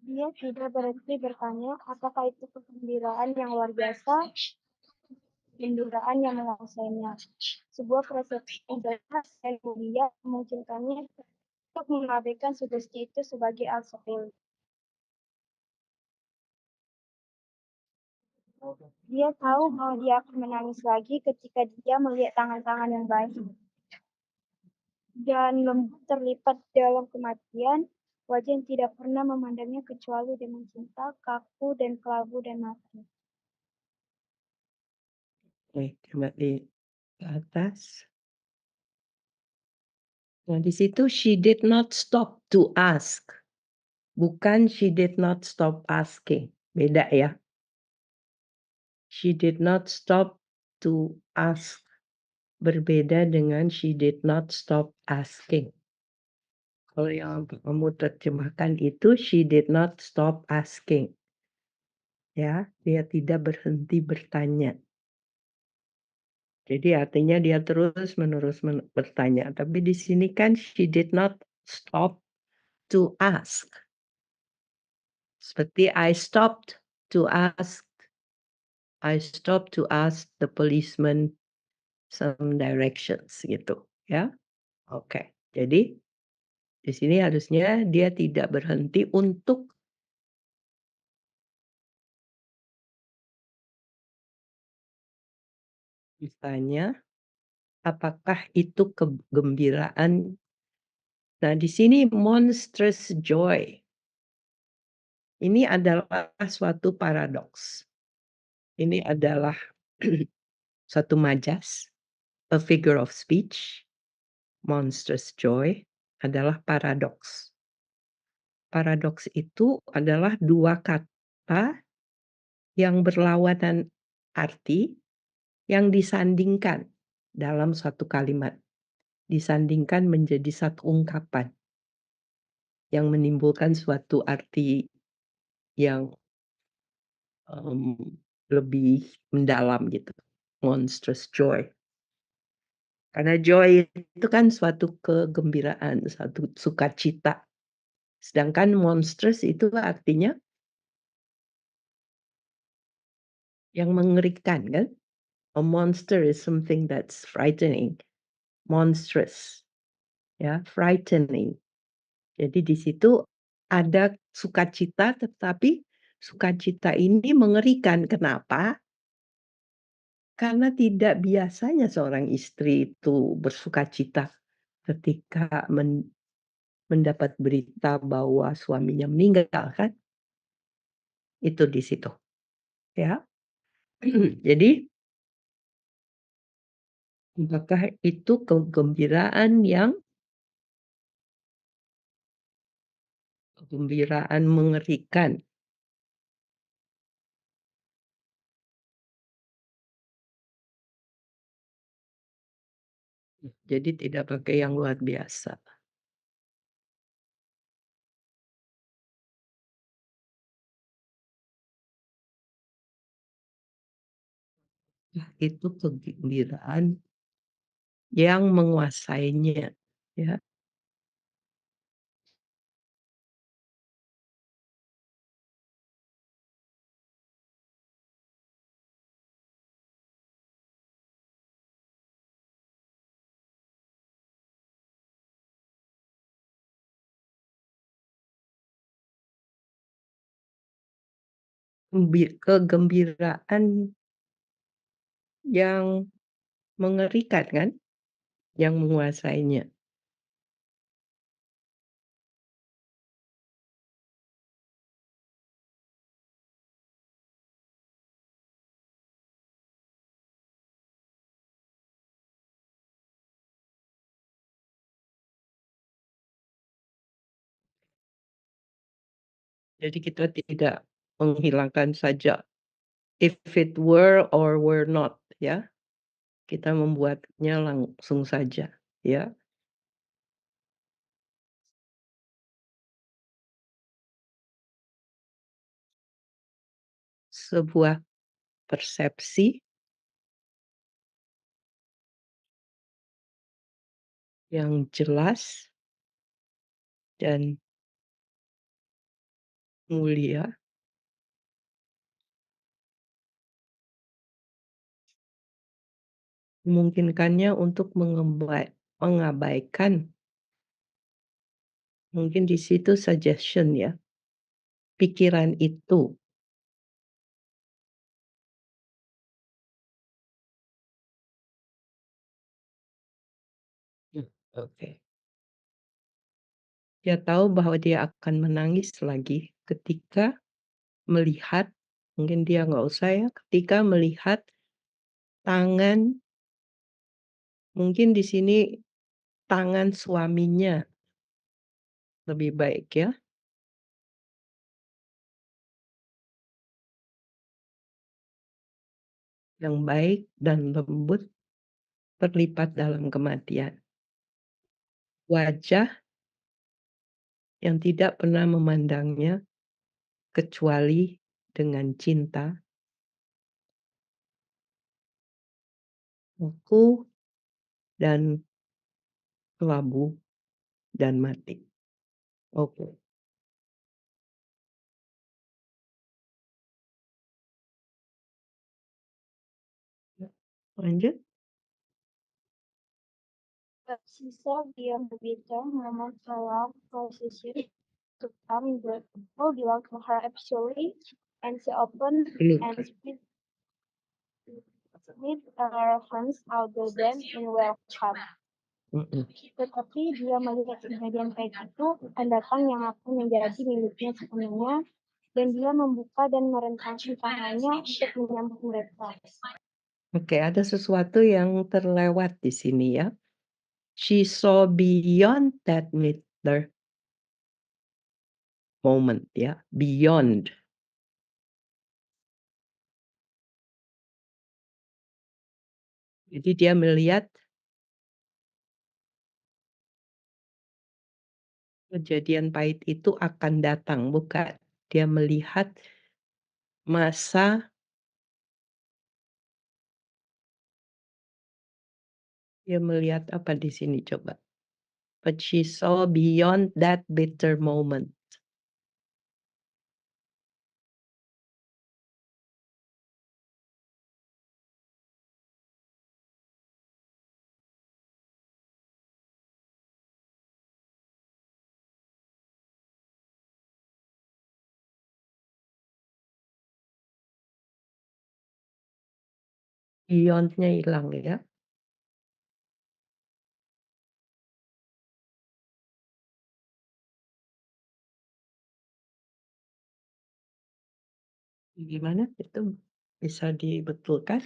dia tidak berhenti bertanya apakah itu kegembiraan yang luar biasa, kegembiraan yang menguasainya. Sebuah persepsi udara dan mulia memungkinkannya untuk mengabaikan sugesti itu sebagai hal sepele. Dia tahu bahwa dia akan menangis lagi ketika dia melihat tangan-tangan yang baik dan lembut terlipat dalam kematian, wajah yang tidak pernah memandangnya kecuali dengan cinta, kaku dan kelabu dan mati. Oke, coba di atas. Nah, di situ she did not stop to ask. Bukan she did not stop asking. Beda ya. She did not stop to ask. Berbeda dengan she did not stop asking. Kalau yang kamu terjemahkan itu she did not stop asking. Ya, dia tidak berhenti bertanya. Jadi artinya dia terus-menerus bertanya, tapi di sini kan she did not stop to ask. Seperti I stopped to ask the policeman some directions gitu, ya. Oke, jadi Di sini harusnya dia tidak berhenti untuk misalnya, apakah itu kegembiraan. Nah, di sini monstrous joy. Ini adalah suatu paradoks. Ini adalah suatu majas, a figure of speech. Monstrous joy adalah paradoks. Paradoks itu adalah dua kata yang berlawanan arti yang disandingkan dalam suatu kalimat. Disandingkan menjadi satu ungkapan yang menimbulkan suatu arti yang, lebih mendalam gitu, monstrous joy. Karena joy itu kan suatu kegembiraan, suatu sukacita. Sedangkan monstrous itu artinya yang mengerikan kan? A monster is something that's frightening, monstrous, ya, frightening. Jadi di situ ada sukacita, tetapi sukacita ini mengerikan. Kenapa? Karena tidak biasanya seorang istri itu bersukacita ketika mendapat berita bahwa suaminya meninggal kan, itu di situ, ya. Jadi, apakah itu kegembiraan mengerikan? Jadi tidak pakai yang luar biasa. Itu kegembiraan yang menguasainya, ya. Kegembiraan yang mengerikan kan, yang menguasainya. Jadi kita tidak menghilangkan saja if it were or were not, ya. Kita membuatnya langsung saja, ya. Sebuah persepsi yang jelas dan mulia, memungkinkannya untuk mengabaikan, mungkin di situ suggestion ya, pikiran itu. Oke. Dia tahu bahwa dia akan menangis lagi ketika melihat, mungkin dia nggak usah ya, ketika melihat tangan, mungkin di sini tangan suaminya lebih baik ya, yang baik dan lembut terlipat dalam kematian. Wajah yang tidak pernah memandangnya kecuali dengan cinta, aku dan kelabu dan mati. Oke, lanjut. But she saw beyond the bitter moment allow procession to come the people belong to her absolutely, and she opened and Lupa. split her hands out to them in welcome. Mm-mm. Tetapi dia melihat kejadian pahit itu akan datang yang akan menjadi miliknya sepenuhnya, dan dia membuka dan merentangkan tangannya untuk menyambut mereka. Oke, ada sesuatu yang terlewat di sini ya. She saw beyond that bitter moment ya, beyond. Jadi dia melihat kejadian pahit itu akan datang, bukan. Dia melihat masa dia melihat apa di sini coba? But she saw beyond that bitter moment. Beyond-nya hilang ya. Gimana itu bisa dibetulkan?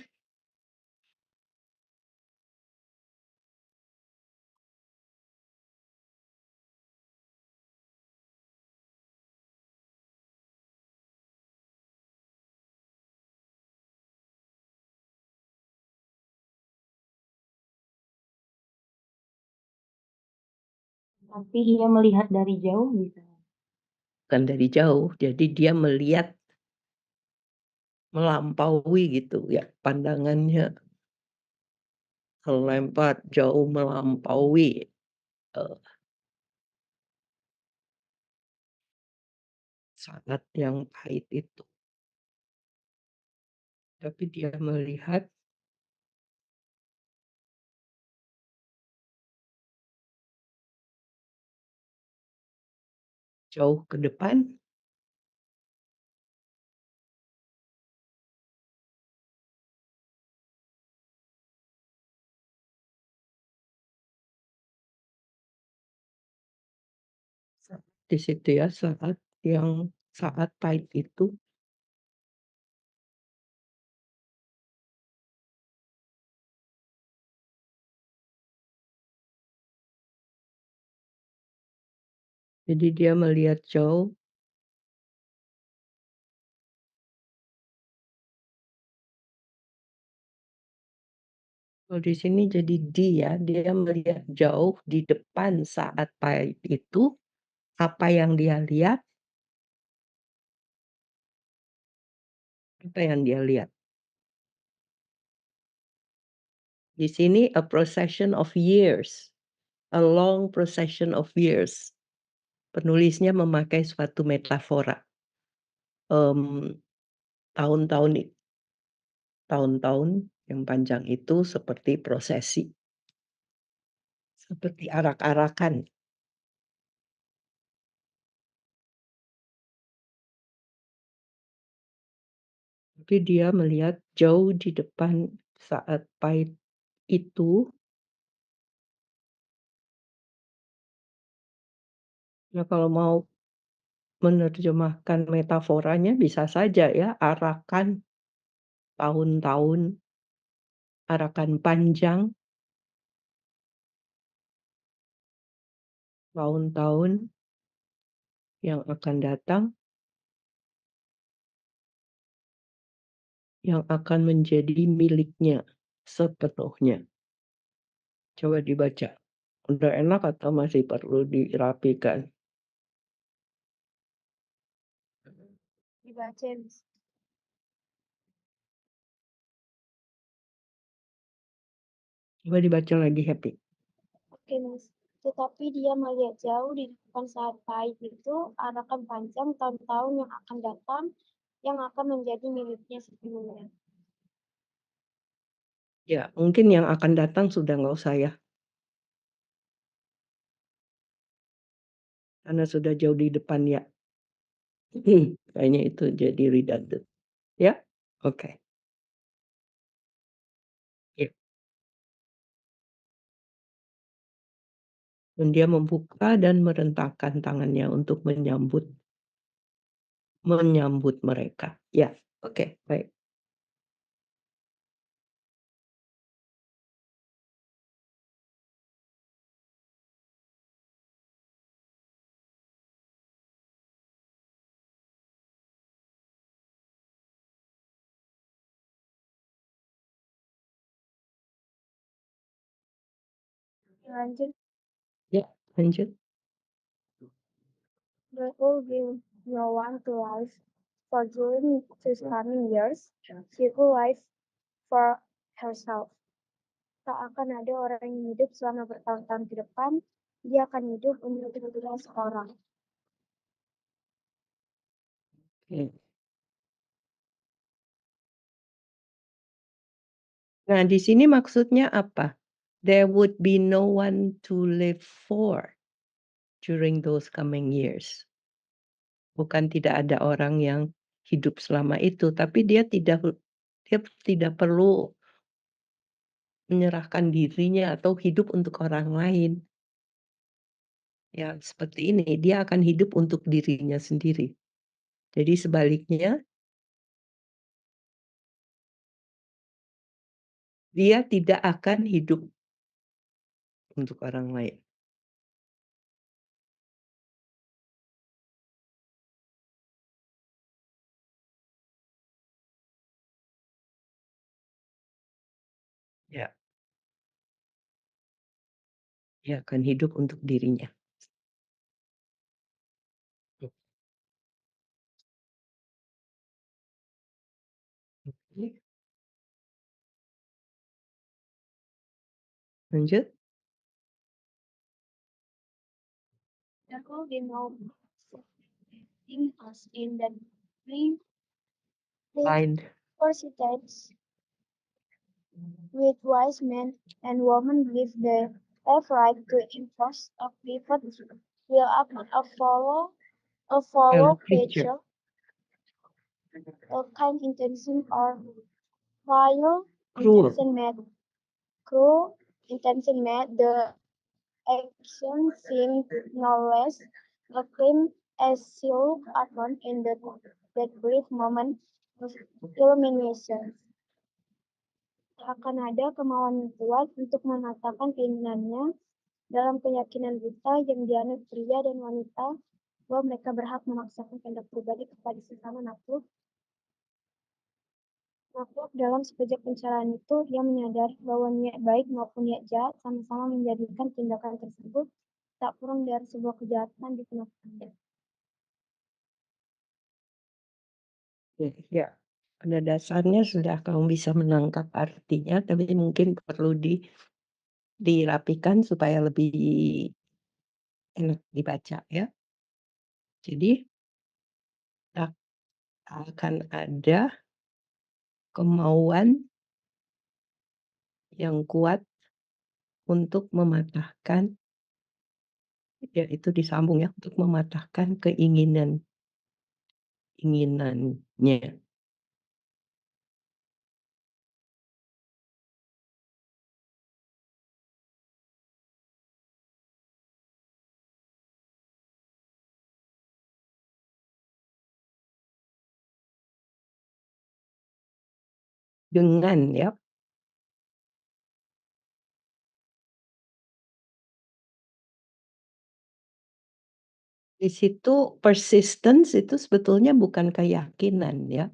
Tapi dia melihat dari jauh bisa. Bukan dari jauh, jadi dia melihat melampaui gitu ya, pandangannya melempar jauh melampaui, eee, saat yang pahit itu. Tapi dia melihat jauh ke depan, di situ ya, saat pahit itu, jadi dia melihat jauh, kalau di sini jadi dia melihat jauh di depan saat pahit itu, apa yang dia lihat? Apa yang dia lihat? Di sini a procession of years, a long procession of years. Penulisnya memakai suatu metafora, mmm, tahun-tahun tahun-tahun yang panjang itu seperti prosesi, seperti arak-arakan. Tapi dia melihat jauh di depan saat pahit itu, ya kalau mau menerjemahkan metaforanya bisa saja ya, arakan tahun-tahun, arakan panjang, tahun-tahun yang akan datang, yang akan menjadi miliknya sepenuhnya. Coba dibaca. Udah enak atau masih perlu dirapikan? Dibaca, Miss. Coba dibaca lagi, Happy. Oke, Miss. Tetapi dia melihat jauh di depan saat pahit itu akan panjang tahun-tahun yang akan datang, yang akan menjadi miliknya sepenuhnya. Ya, mungkin yang akan datang sudah nggak usah ya. Karena sudah jauh di depan ya. Kayaknya itu jadi redundant. Ya? Oke. Iya. Dan dia membuka dan merentangkan tangannya untuk menyambut mereka. Ya, oke, baik. Lanjut, Ya, lanjut. there will be no one to live for during these coming years. She will live for herself. Tak akan ada orang yang hidup selama bertahun-tahun ke depan. Dia akan hidup untuk dirinya seorang. Oke. Nah, di sini maksudnya apa? There would be no one to live for during those coming years. Bukan tidak ada orang yang hidup selama itu, tapi dia tidak perlu menyerahkan dirinya atau hidup untuk orang lain. Ya, seperti ini, dia akan hidup untuk dirinya sendiri. Jadi sebaliknya, dia tidak akan hidup untuk orang lain. Ya, dia akan hidup untuk dirinya. Oke, lanjut. There will be no in us in that we Find coincidence with wise men and women believe they have right to impose a pivot will upon a fellow follow creature. creature, a kind intention or vile Cruel. cruel intention made the action seem no less a crime as she looked upon in that brief moment of illumination. Akan ada kemauan yang kuat untuk mengatakan keinginannya dalam keyakinan buta yang dianut pria dan wanita bahwa mereka berhak memaksakan kehendak pribadi kepada sesama makhluk dalam sekejap pencerahan itu, ia menyadari bahwa niat baik maupun niat jahat sama-sama menjadikan tindakan tersebut tak kurang dari sebuah kejahatan di kenakannya. Ya, pada dasarnya sudah kamu bisa menangkap artinya, tapi mungkin perlu dirapikan supaya lebih enak dibaca ya. Jadi tak akan ada kemauan yang kuat untuk mematahkan, ya itu disambung ya, untuk mematahkan keinginannya dengan ya. Di situ persistence itu sebetulnya bukan keyakinan ya,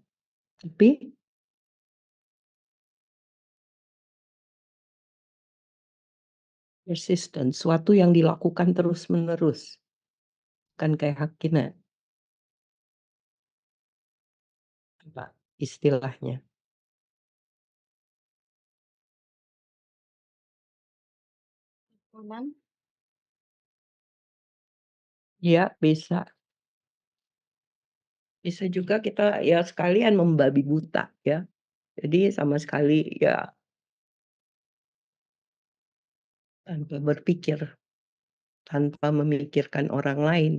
tapi persistence, suatu yang dilakukan terus-menerus, bukan keyakinan, apa istilahnya. Kanan, Ya bisa. Bisa juga kita ya sekalian membabi buta ya. Jadi sama sekali ya tanpa berpikir. tanpa memikirkan orang lain.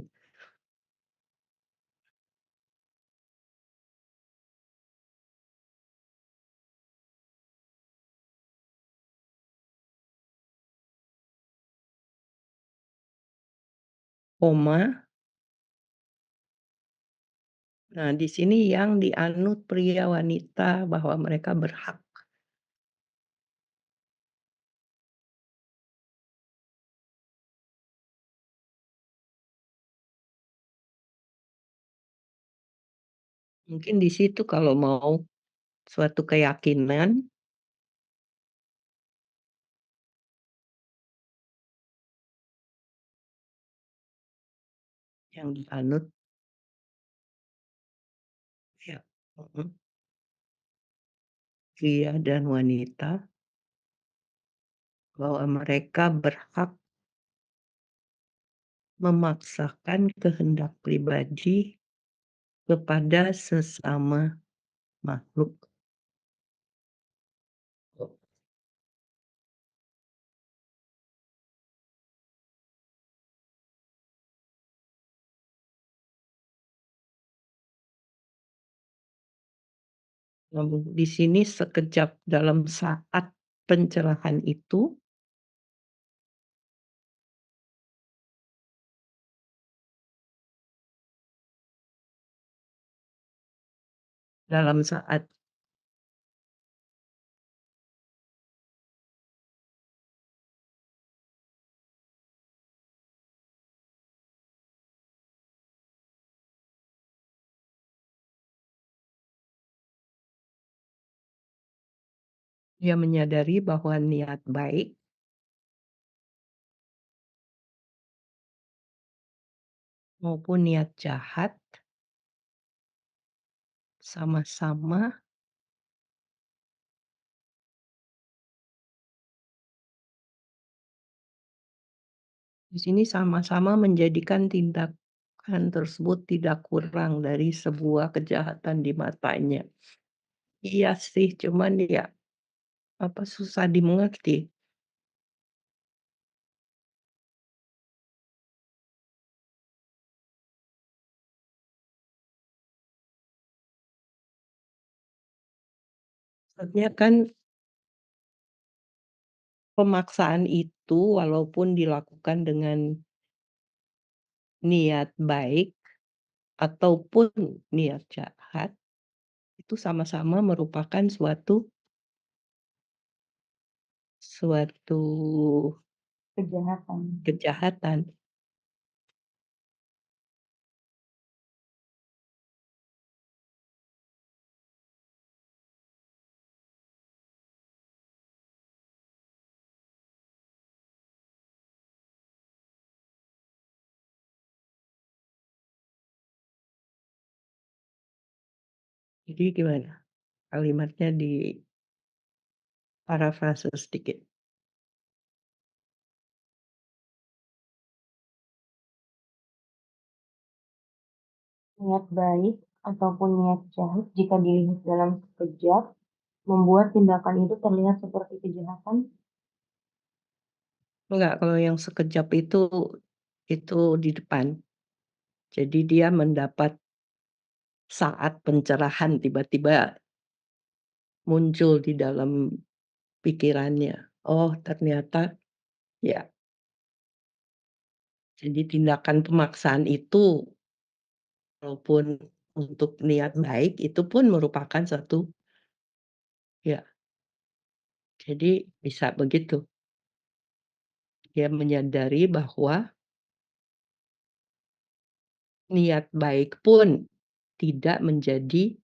Koma, nah di sini yang dianut pria wanita bahwa mereka berhak. Mungkin di situ kalau mau suatu keyakinan yang dianut ya, mhm, pria dan wanita bahwa mereka berhak memaksakan kehendak pribadi kepada sesama makhluk. Namun di sini sekejap dalam saat pencerahan itu, dalam saat dia menyadari bahwa niat baik maupun niat jahat sama-sama di sini sama-sama menjadikan tindakan tersebut tidak kurang dari sebuah kejahatan di matanya. Iya sih, cuman ya, apa, susah dimengerti. Maksudnya kan pemaksaan itu walaupun dilakukan dengan niat baik ataupun niat jahat, itu sama-sama merupakan suatu Kejahatan. kejahatan. Jadi gimana? Kalimatnya diparafrase sedikit. Niat baik ataupun niat jahat jika dilihat dalam sekejap membuat tindakan itu terlihat seperti kejahatan. Enggak, kalau yang sekejap itu di depan. Jadi dia mendapat saat pencerahan tiba-tiba muncul di dalam pikirannya. Oh, ternyata ya, jadi tindakan pemaksaan itu walaupun untuk niat baik itu pun merupakan suatu ya, jadi bisa begitu. Dia menyadari bahwa niat baik pun tidak menjadi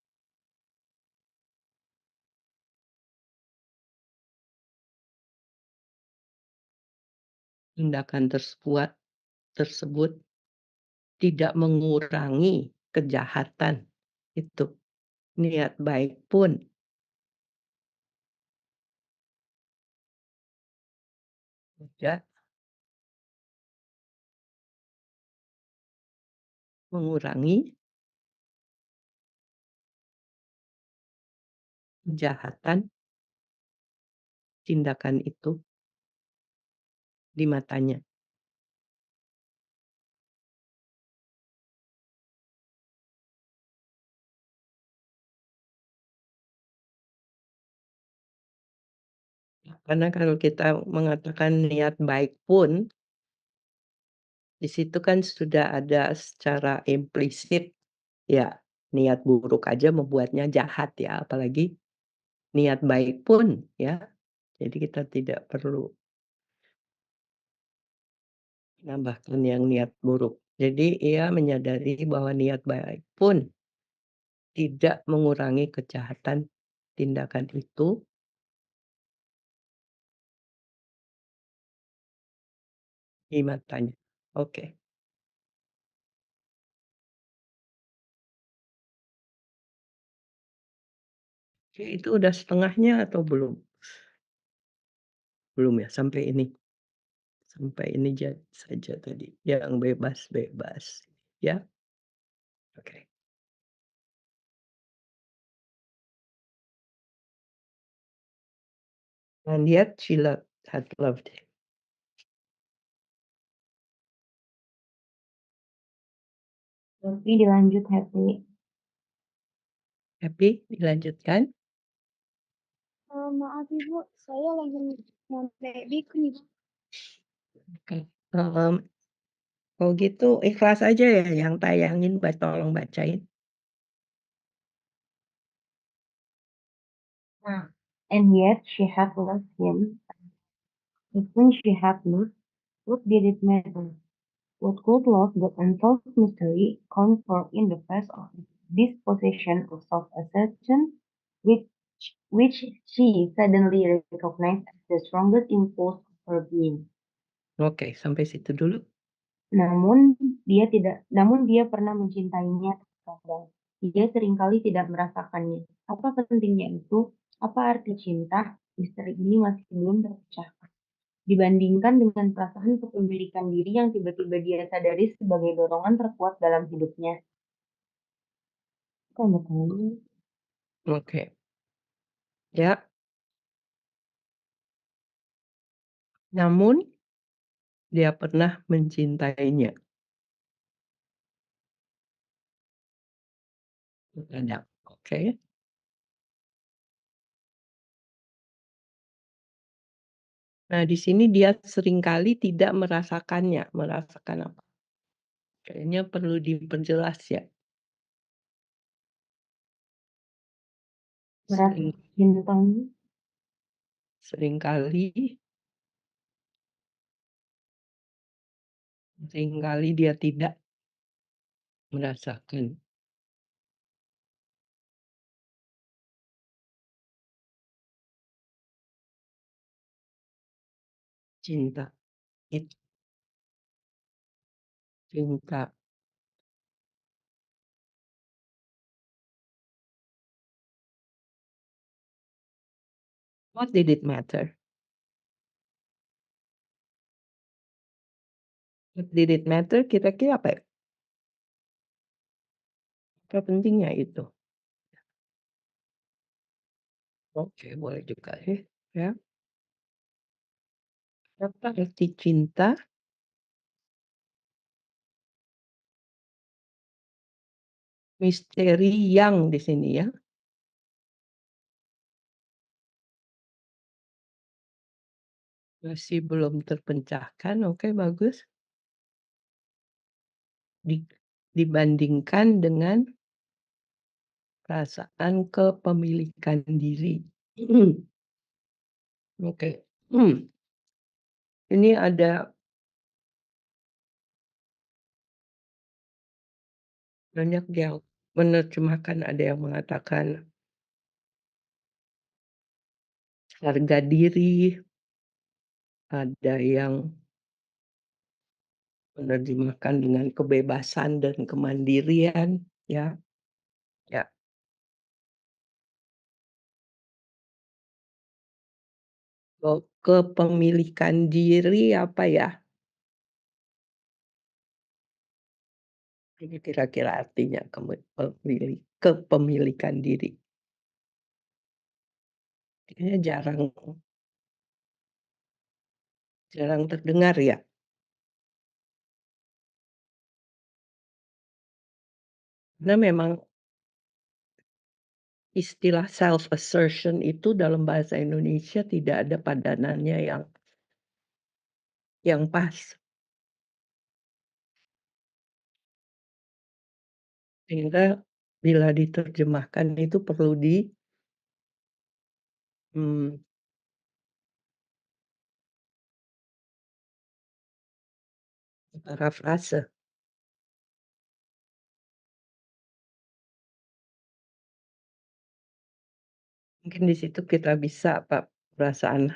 tindakan tersebut tidak mengurangi kejahatan itu. Niat baik pun tidak mengurangi kejahatan tindakan itu di matanya. karena kalau kita mengatakan niat baik pun, di situ kan sudah ada secara implisit, ya niat buruk aja membuatnya jahat ya, apalagi niat baik pun ya. Jadi kita tidak perlu menambahkan yang niat buruk. Jadi ia menyadari bahwa niat baik pun tidak mengurangi kejahatan tindakan itu di matanya. Oke. Oke, itu udah setengahnya atau belum? Belum ya, sampai ini saja tadi, yang bebas-bebas, ya? Oke. And yet she had loved him. Tapi dilanjut Happy. Happy, dilanjutkan? Maaf Ibu, saya lagi mau baby nih. Oke. Kalau gitu ikhlas aja ya yang tayangin tolong bacain. And yet she had loved him. Even she had not, what did it matter? What could love that unsolved mystery count for in the face of dispossession of self-assertion, which, which she suddenly recognized as the strongest impulse of her being? Oke, sampai situ dulu. Namun dia pernah mencintainya terkadang. Dia seringkali tidak merasakannya. Apa pentingnya itu? Apa arti cinta? Misteri ini masih belum terpecahkan. Dibandingkan dengan perasaan kepemilikan diri yang tiba-tiba dia sadari sebagai dorongan terkuat dalam hidupnya. Kamu tahu? Oke. Ya, namun dia pernah mencintainya. Terkadang, oke. Nah, di sini dia seringkali tidak merasakannya. Merasakan apa? Kayaknya perlu diperjelas ya. Merasa Sering cintanya. seringkali dia tidak merasakan cinta itu. Cinta. What did it matter? What did it matter kira-kira apa ya? Apa pentingnya itu? Oke, boleh juga ya. Apa arti cinta? Misteri yang di sini ya. Masih belum terpecahkan, oke bagus. Di dibandingkan dengan perasaan kepemilikan diri. Oke. Ini ada banyak yang menerjemahkan, ada yang mengatakan harga diri, ada yang menerjemahkan dengan kebebasan dan kemandirian, ya. Ya. Kepemilikan diri apa ya? Ini kira-kira artinya kepemilikan diri. Kayaknya jarang terdengar ya? Karena memang istilah self assertion itu dalam bahasa Indonesia tidak ada padanannya yang pas. Sehingga bila diterjemahkan itu perlu mmm, parafrase. Mungkin di situ kita bisa perasaan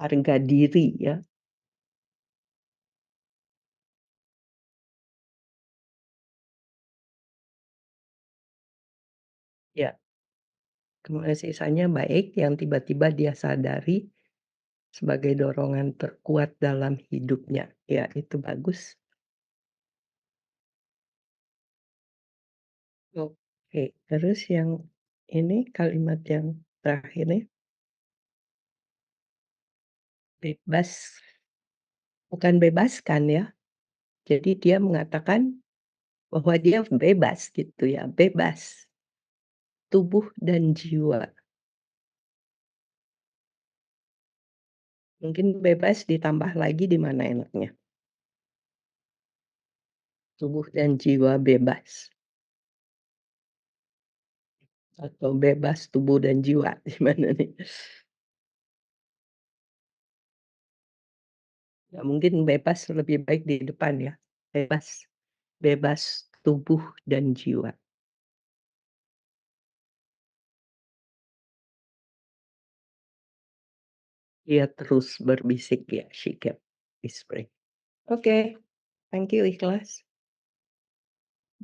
harga diri ya. Ya, kemudian sisanya baik yang tiba-tiba dia sadari sebagai dorongan terkuat dalam hidupnya. Ya, itu bagus. Oke, terus yang ini kalimat yang terakhir nih, bebas, bukan bebaskan ya. Jadi dia mengatakan bahwa dia bebas gitu ya, bebas tubuh dan jiwa. Mungkin bebas ditambah lagi di mana enaknya? Tubuh dan jiwa bebas atau bebas tubuh dan jiwa gimana nih? Ya mungkin bebas lebih baik di depan ya, bebas bebas tubuh dan jiwa. Dia terus berbisik ya, she kept whispering. Oke, thank you Ikhlas.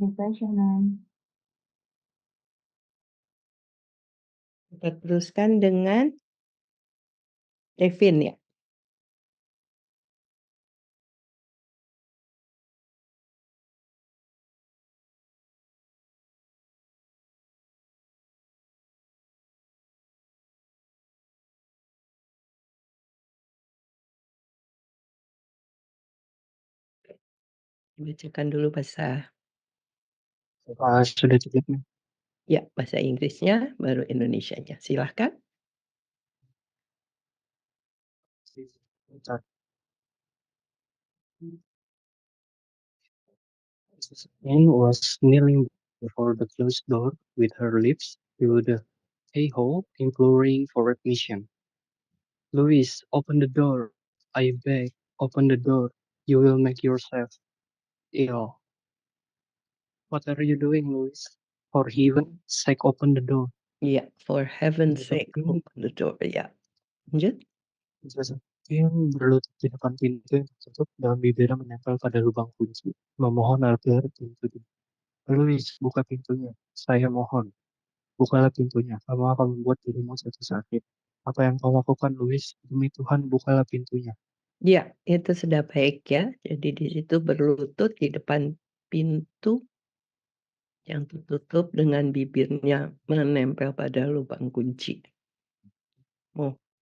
Bisa, Shannon. Kita teruskan dengan Devin ya. Dibacakan dulu Sudah cukup nih. ya bahasa Inggrisnya baru Indonesianya. Silahkan. Anne was kneeling before the closed door with her lips to the keyhole, imploring for admission. Louis, open the door. I beg, open the door. You will make yourself ill. What are you doing, Louis? For heaven's sake, open the door. Iya, for heaven's Jessica sake Biel open the door, ya. Lanjut. berlutut di depan pintu yang tertutup dan bibirnya menempel pada lubang kunci. Memohon agar pintu Louis, buka pintunya. Saya mohon. Bukalah pintunya. Kamu akan membuat dirimu jatuh sakit. Apa yang kau lakukan, Louis? Demi Tuhan, bukalah pintunya. Ya, itu sudah baik ya. Jadi di situ berlutut di depan pintu yang tertutup dengan bibirnya menempel pada lubang kunci.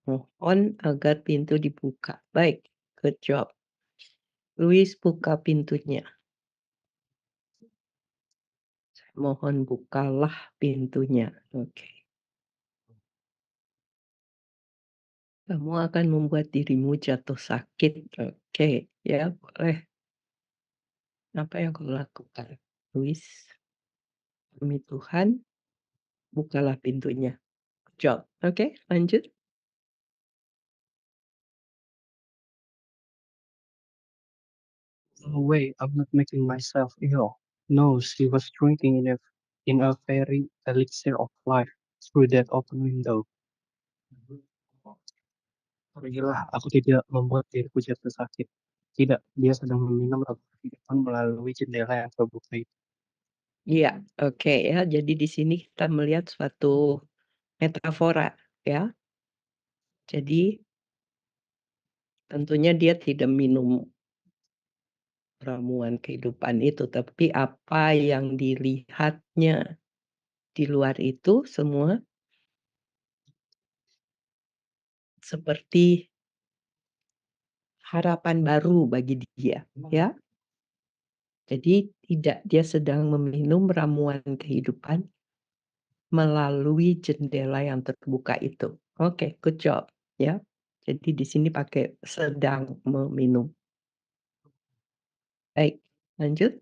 Mohon agar pintu dibuka. Baik, good job. Louis buka pintunya. Mohon bukalah pintunya. Oke. Kamu akan membuat dirimu jatuh sakit. Oke, ya boleh. Apa yang kau lakukan? Louis, demi Tuhan, bukalah pintunya. Good job. Oke, lanjut. No way, I'm not making myself ill. No, she was drinking in a very elixir of life through that open window. Pergilah, aku tidak membuat diriku jatuh sakit. Tidak, dia sedang meminum rambut kehidupan melalui jendela yang terbuka itu. Iya, oke ya. Jadi di sini kita melihat suatu metafora ya. Jadi tentunya dia tidak minum ramuan kehidupan itu, tapi apa yang dilihatnya di luar itu semua seperti harapan baru bagi dia, ya. Jadi tidak dia sedang meminum ramuan kehidupan, melalui jendela yang terbuka itu. Oke, good job, ya. Jadi di sini pakai sedang meminum. Baik, lanjut.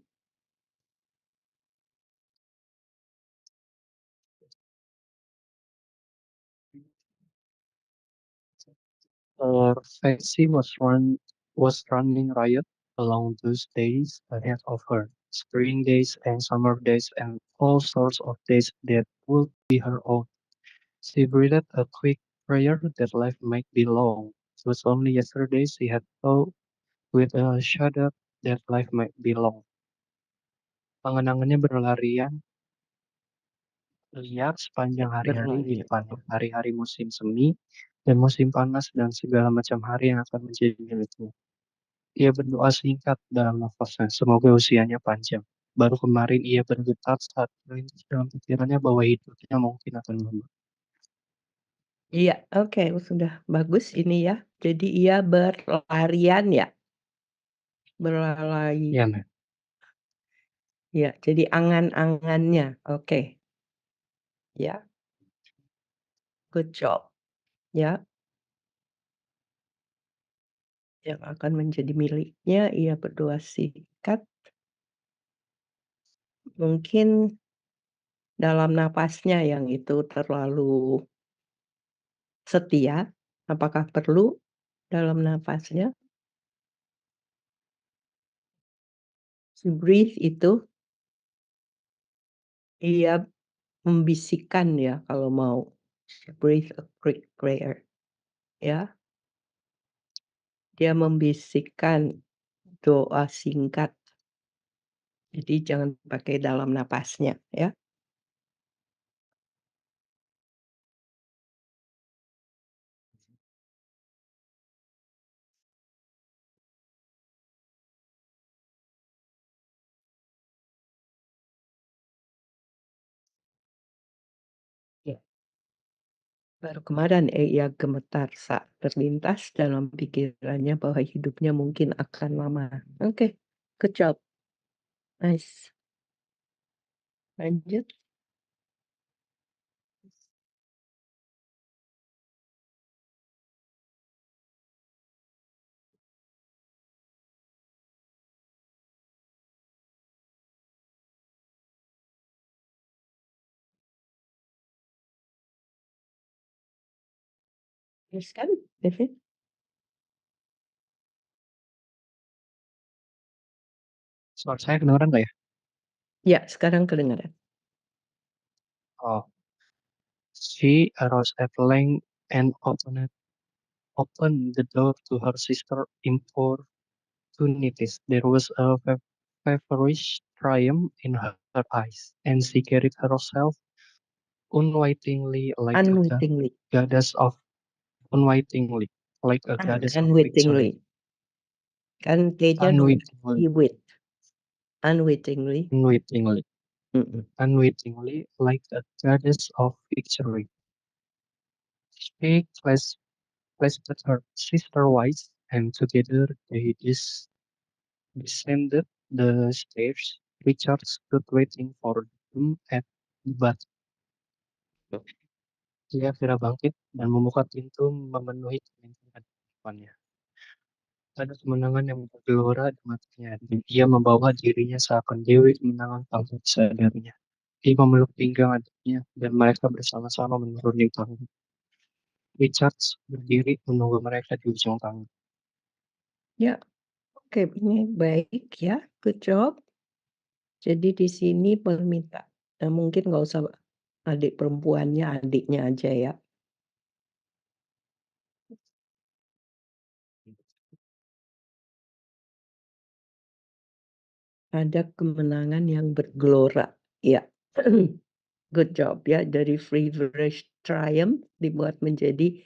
Fancy was running riot along those days ahead of her. Spring days and summer days and all sorts of days that would be her own. She breathed a quick prayer that life might be long. It was only yesterday she had thought with a shudder that life might be long. Pangenangannya berlarian liar sepanjang hari-hari di Berlari. depannya. Hari-hari musim semi dan musim panas dan segala macam hari yang akan menjadi miliknya. Ia berdoa singkat dalam nafasnya, semoga usianya panjang. Baru kemarin ia bergetar saat terlintas dalam pikirannya bahwa hidupnya mungkin akan lama. Iya, oke, sudah bagus ini ya. Jadi ia berlarian ya? Berlari. Ya, Nek. Ya, jadi angan-angannya. Oke. Ya, good job. Ya, yang akan menjadi miliknya ia berdoa singkat. Mungkin dalam napasnya yang itu terlalu setia. Apakah perlu dalam napasnya? To breathe itu ia membisikkan ya kalau mau. Breathe a quick prayer. Ya, dia membisikkan doa singkat. Jadi jangan pakai dalam napasnya ya. Ya. Baru kemarin ia gemetar saat terlintas dalam pikirannya bahwa hidupnya mungkin akan lama. Oke, good job. Nice. Lanjut. Teruskan, David. Suara saya kedengeran nggak ya? Ya, sekarang kedengaran. Oh. She arose at length and opened the door to her sister importunities. There was a feverish triumph in her eyes, and she carried herself unwittingly like a Unwittingly. goddess of unwittingly like a goddess of victory. Unwittingly. Kan T-nya nomor Unwittingly, iwit. Unwittingly. unwittingly, Mm-mm. unwittingly like a goddess of victory. She clasped her sister wise, and together they descended the stairs. Richard stood waiting for them at the bottom. Dia segera bangkit dan membuka pintu memenuhi kelintingan di depannya. Ada kemenangan yang bergelora di matanya, dan ia membawa dirinya seakan dewi kemenangan tanpa disadarinya. Dia memeluk pinggang adiknya, dan mereka bersama-sama menuruni tangga. Richard berdiri menunggu mereka di ujung tangga. Ya, oke, ini baik ya, good job. Jadi di sini mungkin nggak usah adik perempuannya, adiknya aja ya. Ada kemenangan yang bergelora, ya. Good job ya, dari feverish triumph dibuat menjadi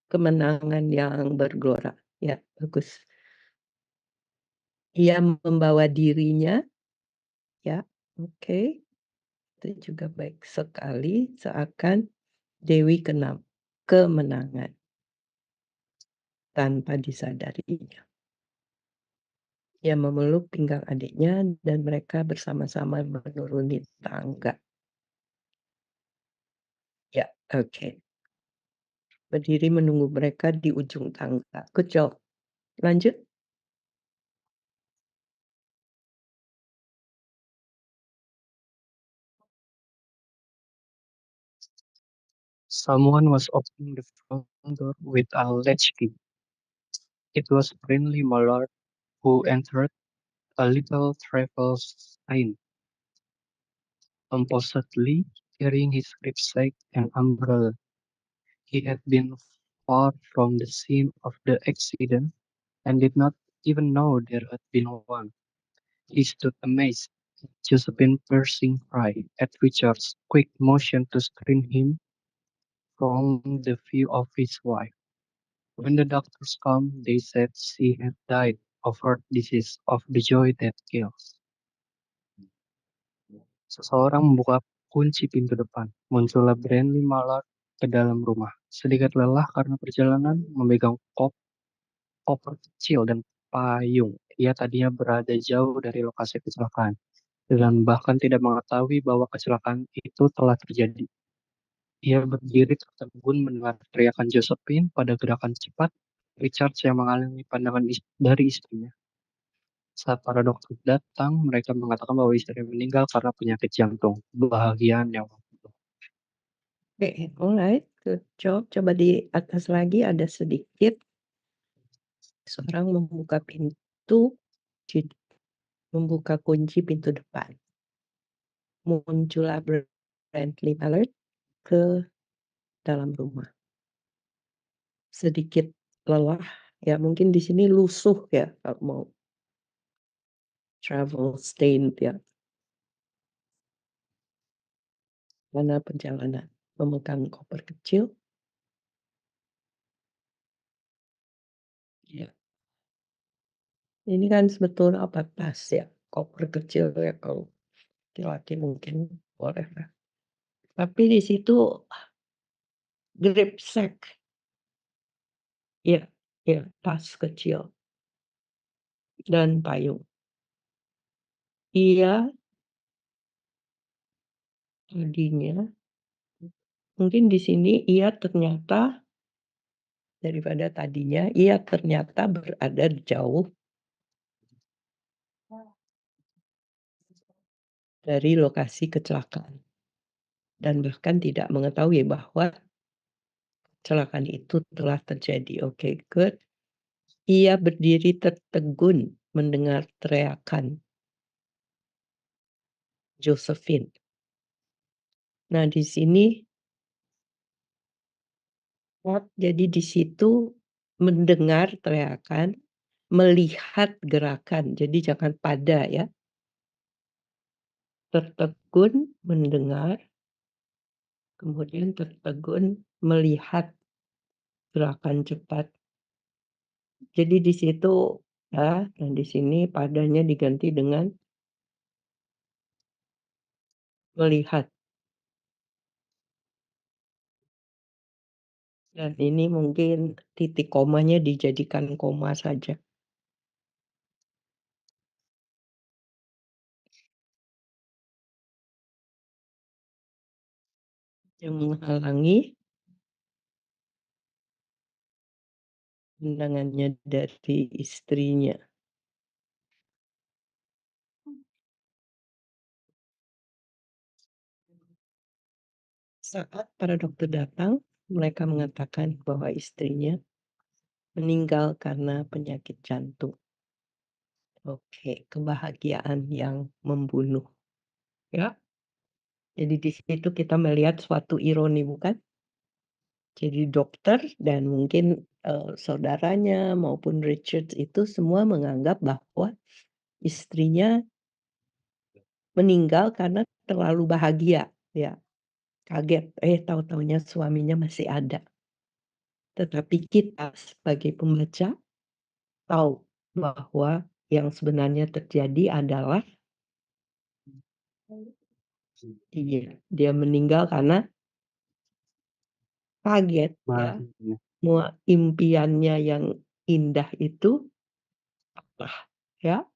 kemenangan yang bergelora. Ya, bagus. Ia membawa dirinya, ya, oke. Itu juga baik sekali, seakan Dewi kemenangan tanpa disadarinya. Ia memeluk pinggang adiknya dan mereka bersama-sama menuruni tangga. Oke. Berdiri menunggu mereka di ujung tangga. Good job. Lanjut. Someone was opening the front door with a latchkey. It was Brinley Mallard who entered, a little travel stained, composedly carrying his knapsack and umbrella. He had been far from the scene of the accident and did not even know there had been one. He stood amazed at Josephine's piercing cry, at Richard's quick motion to screen him from the view of his wife. When the doctors come, they said she had died of heart disease of the joy that kills. Seseorang membuka kunci pintu depan. Muncullah Brandy Mallard ke dalam rumah. Sedikit lelah karena perjalanan, memegang koper kecil dan payung. Ia tadinya berada jauh dari lokasi kecelakaan dan bahkan tidak mengetahui bahwa kecelakaan itu telah terjadi. Ia berdiri tertegun mendengar teriakan Josephine pada gerakan cepat Richard yang mengalami pandangan dari istrinya. Saat para dokter datang, mereka mengatakan bahwa istri meninggal karena penyakit jantung. Kebahagiaan yang Oke, alright, good job. Coba di atas lagi ada sedikit. Seorang membuka pintu, membuka kunci pintu depan. Muncullah Bradley Mallard ke dalam rumah. Sedikit lelah, ya mungkin di sini lusuh ya kalau mau travel stained ya. Karena perjalanan memegang koper kecil. Ya. Ini kan sebetulnya apa tas ya, koper kecil ya kalau laki-laki mungkin boleh lah. Tapi di situ gripsack. Iya, iya, tas kecil dan payung. Iya, tadinya mungkin di sini ia ternyata daripada tadinya ia ternyata berada jauh dari lokasi kecelakaan dan bahkan tidak mengetahui bahwa kecelakaan itu telah terjadi. Oke, good. Ia berdiri tertegun mendengar teriakan Josephine. Nah, di sini jadi di situ mendengar teriakan, melihat gerakan. Jadi jangan pada ya. Tertegun mendengar, kemudian tertegun melihat gerakan cepat. Jadi di situ ya, dan di sini padanya diganti dengan melihat. Dan ini mungkin titik komanya dijadikan koma saja. Yang menghalangi pandangannya dari istrinya. Saat para dokter datang, mereka mengatakan bahwa istrinya meninggal karena penyakit jantung. Oke, kebahagiaan yang membunuh, ya. Jadi di situ kita melihat suatu ironi, bukan? Jadi dokter dan mungkin, saudaranya maupun Richard itu semua menganggap bahwa istrinya meninggal karena terlalu bahagia, ya. Kaget, tahu-tahunya suaminya masih ada. Tetapi kita sebagai pembaca tahu bahwa yang sebenarnya terjadi adalah iya, dia meninggal karena kaget ya, bahagia. semua impiannya yang indah itu patah ya,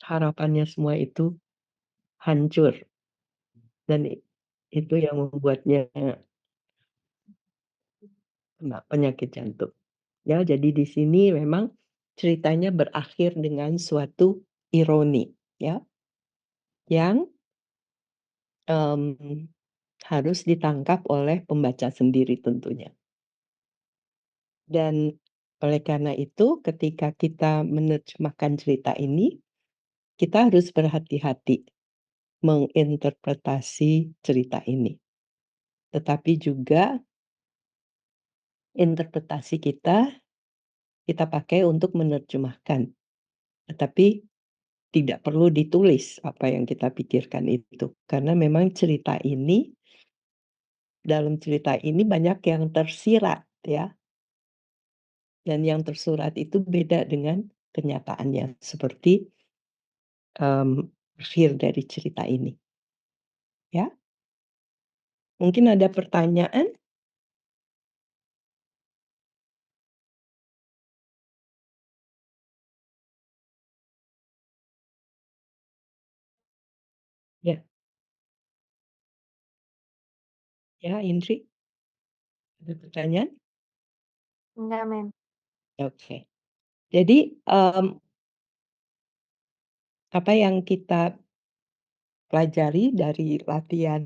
harapannya semua itu hancur dan Itu yang membuatnya kena penyakit jantung. Ya, jadi di sini memang ceritanya berakhir dengan suatu ironi, ya, yang, mmm, harus ditangkap oleh pembaca sendiri tentunya. Dan oleh karena itu ketika kita menerjemahkan cerita ini, kita harus berhati-hati menginterpretasi cerita ini. Tetapi juga interpretasi kita pakai untuk menerjemahkan, tetapi tidak perlu ditulis apa yang kita pikirkan itu, karena memang dalam cerita ini banyak yang tersirat ya, dan yang tersurat itu beda dengan kenyataannya, seperti, akhir dari cerita ini, ya. Mungkin ada pertanyaan? Ya, ya Indri, ada pertanyaan? Enggak, Mem. Oke. Jadi, apa yang kita pelajari dari latihan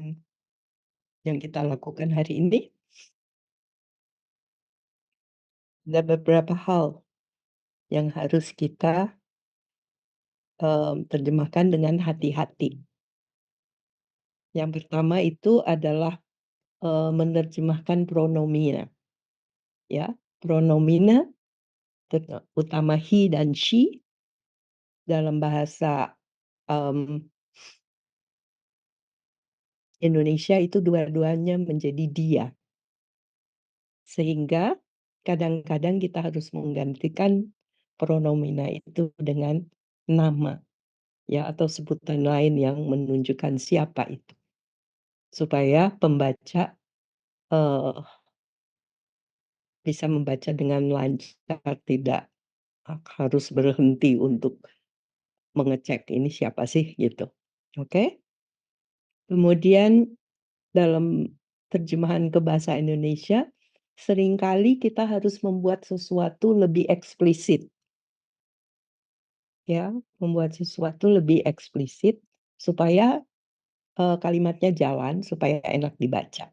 yang kita lakukan hari ini, ada beberapa hal yang harus kita, terjemahkan dengan hati-hati. Yang pertama itu adalah, menerjemahkan pronomina, ya. Pronomina utama he dan she dalam bahasa, mmm, Indonesia itu dua-duanya menjadi dia. Sehingga kadang-kadang kita harus menggantikan pronomina itu dengan nama, ya, atau sebutan lain yang menunjukkan siapa itu. Supaya pembaca, eee, bisa membaca dengan lancar, tidak harus berhenti untuk mengecek ini siapa sih gitu, oke? Kemudian dalam terjemahan ke bahasa Indonesia, seringkali kita harus membuat sesuatu lebih eksplisit, ya, membuat sesuatu lebih eksplisit supaya, kalimatnya jalan, supaya enak dibaca.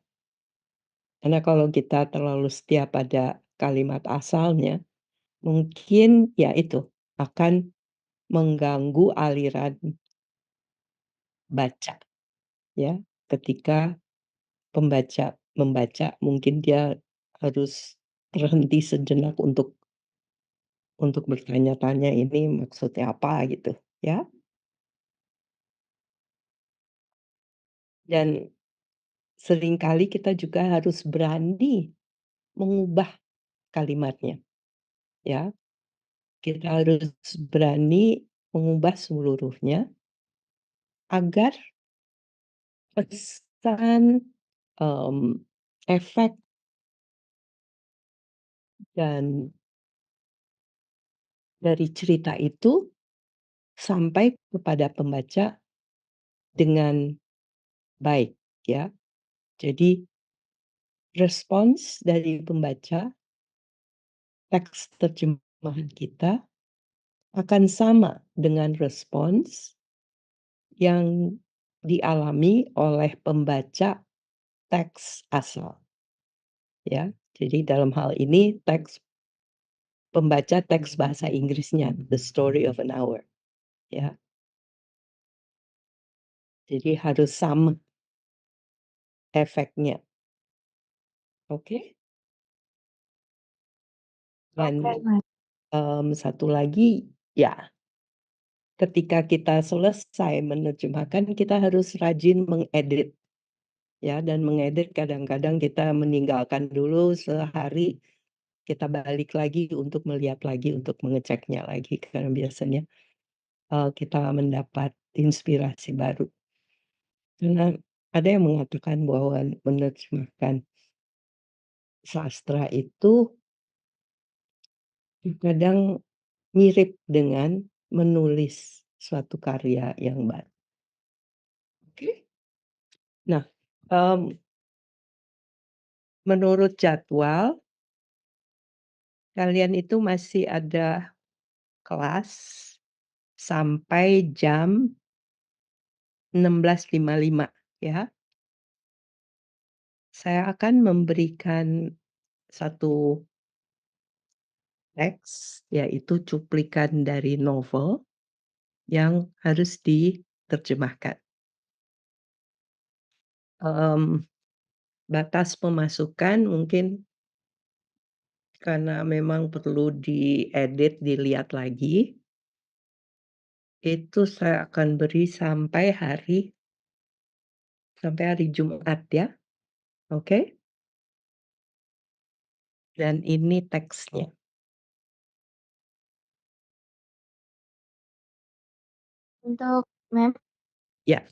Karena kalau kita terlalu setia pada kalimat asalnya, mungkin ya itu, akan mengganggu aliran baca, ya. Ketika pembaca membaca mungkin dia harus berhenti sejenak untuk bertanya-tanya, "Ini maksudnya apa?" Gitu, ya. Dan seringkali kita juga harus berani mengubah kalimatnya, ya. Kita harus berani mengubah seluruhnya agar pesan, mmm, efek dan dari cerita itu sampai kepada pembaca dengan baik, ya. Jadi respons dari pembaca, teks terjemahan kita akan sama dengan respons yang dialami oleh pembaca teks asal, ya. Jadi dalam hal ini pembaca teks bahasa Inggrisnya, The Story of an Hour, ya. Jadi harus sama efeknya, oke? Dan, satu lagi, ya, ketika kita selesai menerjemahkan, kita harus rajin mengedit, ya, dan mengedit kadang-kadang kita meninggalkan dulu sehari, kita balik lagi untuk melihat lagi, untuk mengeceknya lagi, karena biasanya, kita mendapat inspirasi baru. Karena ada yang mengatakan bahwa menerjemahkan sastra itu kadang mirip dengan menulis suatu karya yang baru. Oke. Nah, Menurut jadwal, kalian itu masih ada kelas sampai jam 16.55 ya. Saya akan memberikan satu teks, yaitu cuplikan dari novel yang harus diterjemahkan. Batas pemasukan mungkin karena memang perlu diedit, dilihat lagi, itu saya akan beri sampai hari Jumat ya, oke? Dan ini teksnya. Untuk Ma'am, Ya.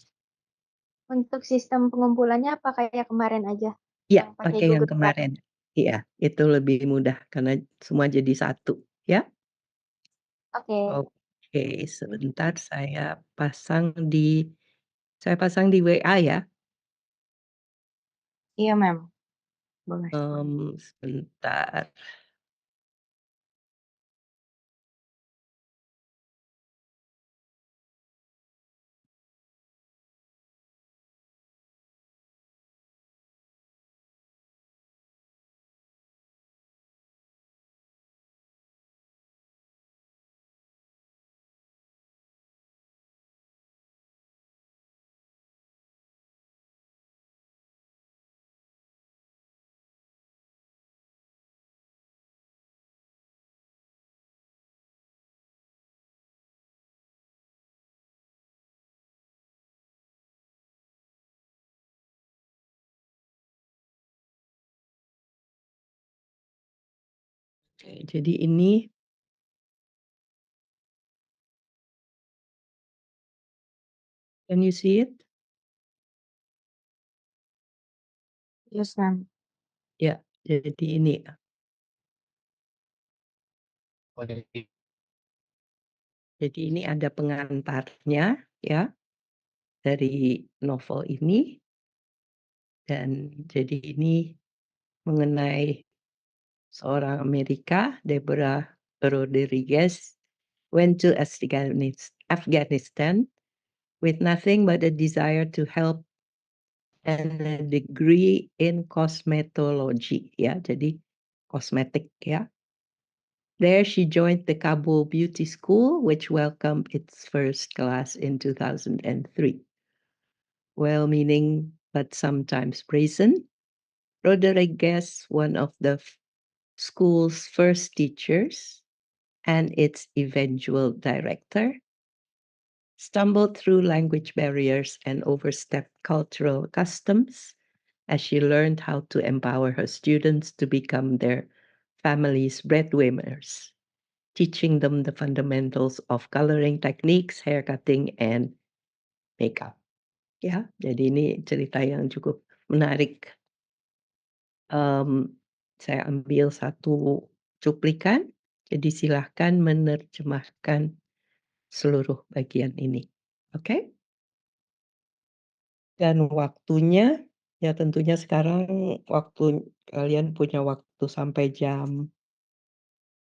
untuk sistem pengumpulannya apa kayak kemarin aja? Iya, Yang pakai pakai yang Google Doc? kemarin. Iya, itu lebih mudah karena semua jadi satu, ya. Oke. Oke, sebentar saya pasang di WA ya. Iya, Ma'am. Boleh. Sebentar. Oke, jadi ini can you see it? Yes, Ma'am. Ya, jadi ini. Jadi ini ada pengantarnya ya dari novel ini dan jadi ini mengenai seorang Amerika, Deborah Rodriguez, went to Afghanistan with nothing but a desire to help and a degree in cosmetology ya, jadi kosmetik ya. There she joined the Kabul Beauty School, which welcomed its first class in 2003. Well-meaning but sometimes brazen, Rodriguez, one of the school's first teachers and its eventual director, stumbled through language barriers and overstepped cultural customs as she learned how to empower her students to become their family's breadwinners, teaching them the fundamentals of coloring techniques, haircutting, and makeup. Ya, jadi ini cerita yang cukup menarik. Saya ambil satu cuplikan, jadi silahkan menerjemahkan seluruh bagian ini, oke? Dan waktunya, ya tentunya sekarang kalian punya waktu sampai jam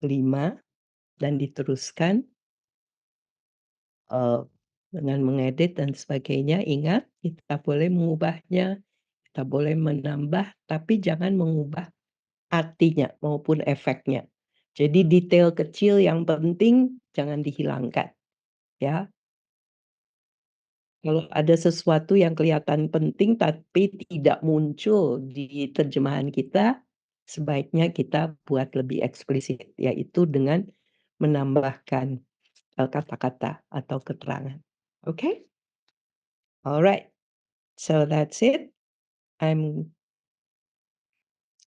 5 dan diteruskan, dengan mengedit dan sebagainya. Ingat, kita boleh mengubahnya, kita boleh menambah, tapi jangan mengubah artinya maupun efeknya. Jadi detail kecil yang penting jangan dihilangkan, ya. Kalau ada sesuatu yang kelihatan penting tapi tidak muncul di terjemahan kita, sebaiknya kita buat lebih eksplisit, yaitu dengan menambahkan, kata-kata atau keterangan. Oke? Alright. So that's it. I'm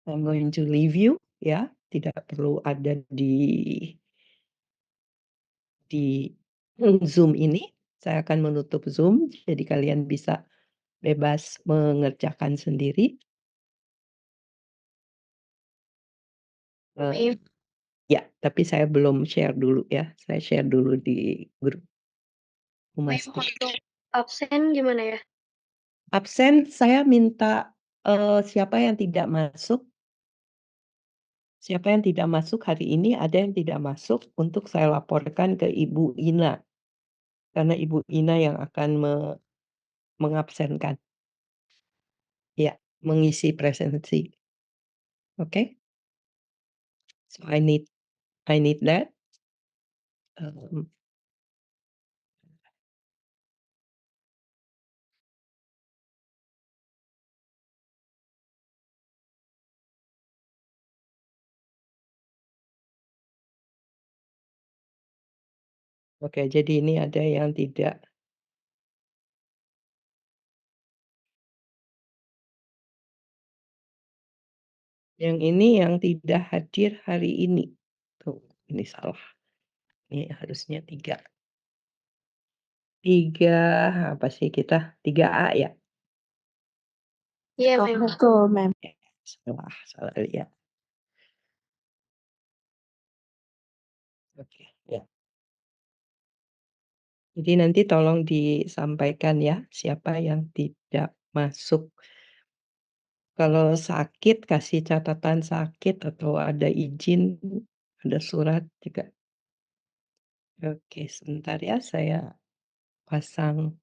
going to leave you, ya. Tidak perlu ada di Zoom ini. Saya akan menutup Zoom, jadi kalian bisa bebas mengerjakan sendiri. Baik. Ya, tapi saya belum share dulu ya. Saya share dulu di grup Ma'am, memastikan. untuk absen gimana ya? Absen saya minta, siapa yang tidak masuk hari ini, ada yang tidak masuk untuk saya laporkan ke Ibu Ina. Karena Ibu Ina yang akan mengabsenkan. Ya, mengisi presensi. Oke? So I need that. Oke, jadi ini ada yang tidak. Yang ini yang tidak hadir hari ini. Tuh, ini salah. Ini harusnya 3. 3 apa sih kita? 3A ya? Iya, Ma'am. Betul, Ma'am. Salah lihat. Oke, ya. Jadi nanti tolong disampaikan ya, siapa yang tidak masuk. Kalau sakit kasih catatan sakit atau ada izin, ada surat juga. Oke, sebentar ya saya pasang.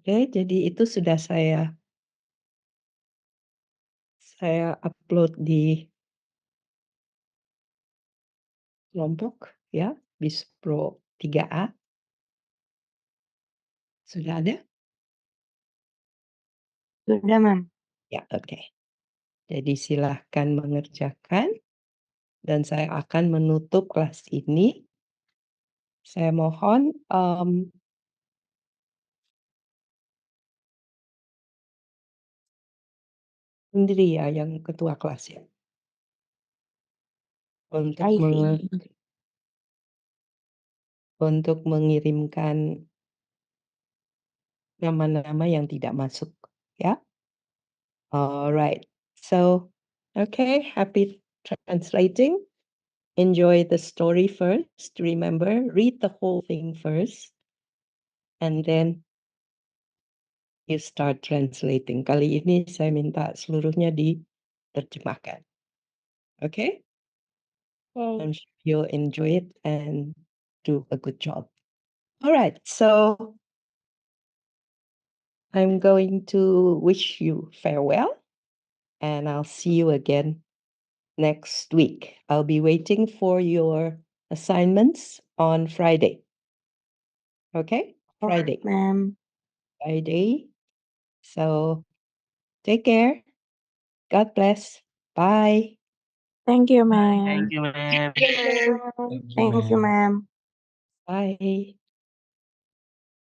Oke, jadi itu sudah saya upload di kelompok ya, Bispro 3A. Sudah ada? Sudah, Ma'am. Ya, oke. Jadi silahkan mengerjakan dan saya akan menutup kelas ini. Saya mohon, Indri ya yang ketua kelas ya? Untuk untuk mengirimkan nama-nama yang tidak masuk, ya? Alright. So, okay, happy translating. Enjoy the story first. Remember, read the whole thing first. And then you start translating. Kali ini saya minta seluruhnya diterjemahkan. Okay? Okay. I'm sure you'll enjoy it and do a good job. Alright, so I'm going to wish you farewell and I'll see you again next week. I'll be waiting for your assignments on Friday. Okay? Friday. Ma'am. Friday. So take care. God bless. Bye. Thank you, ma'am. Thank you, ma'am. Thank you, ma'am. Bye.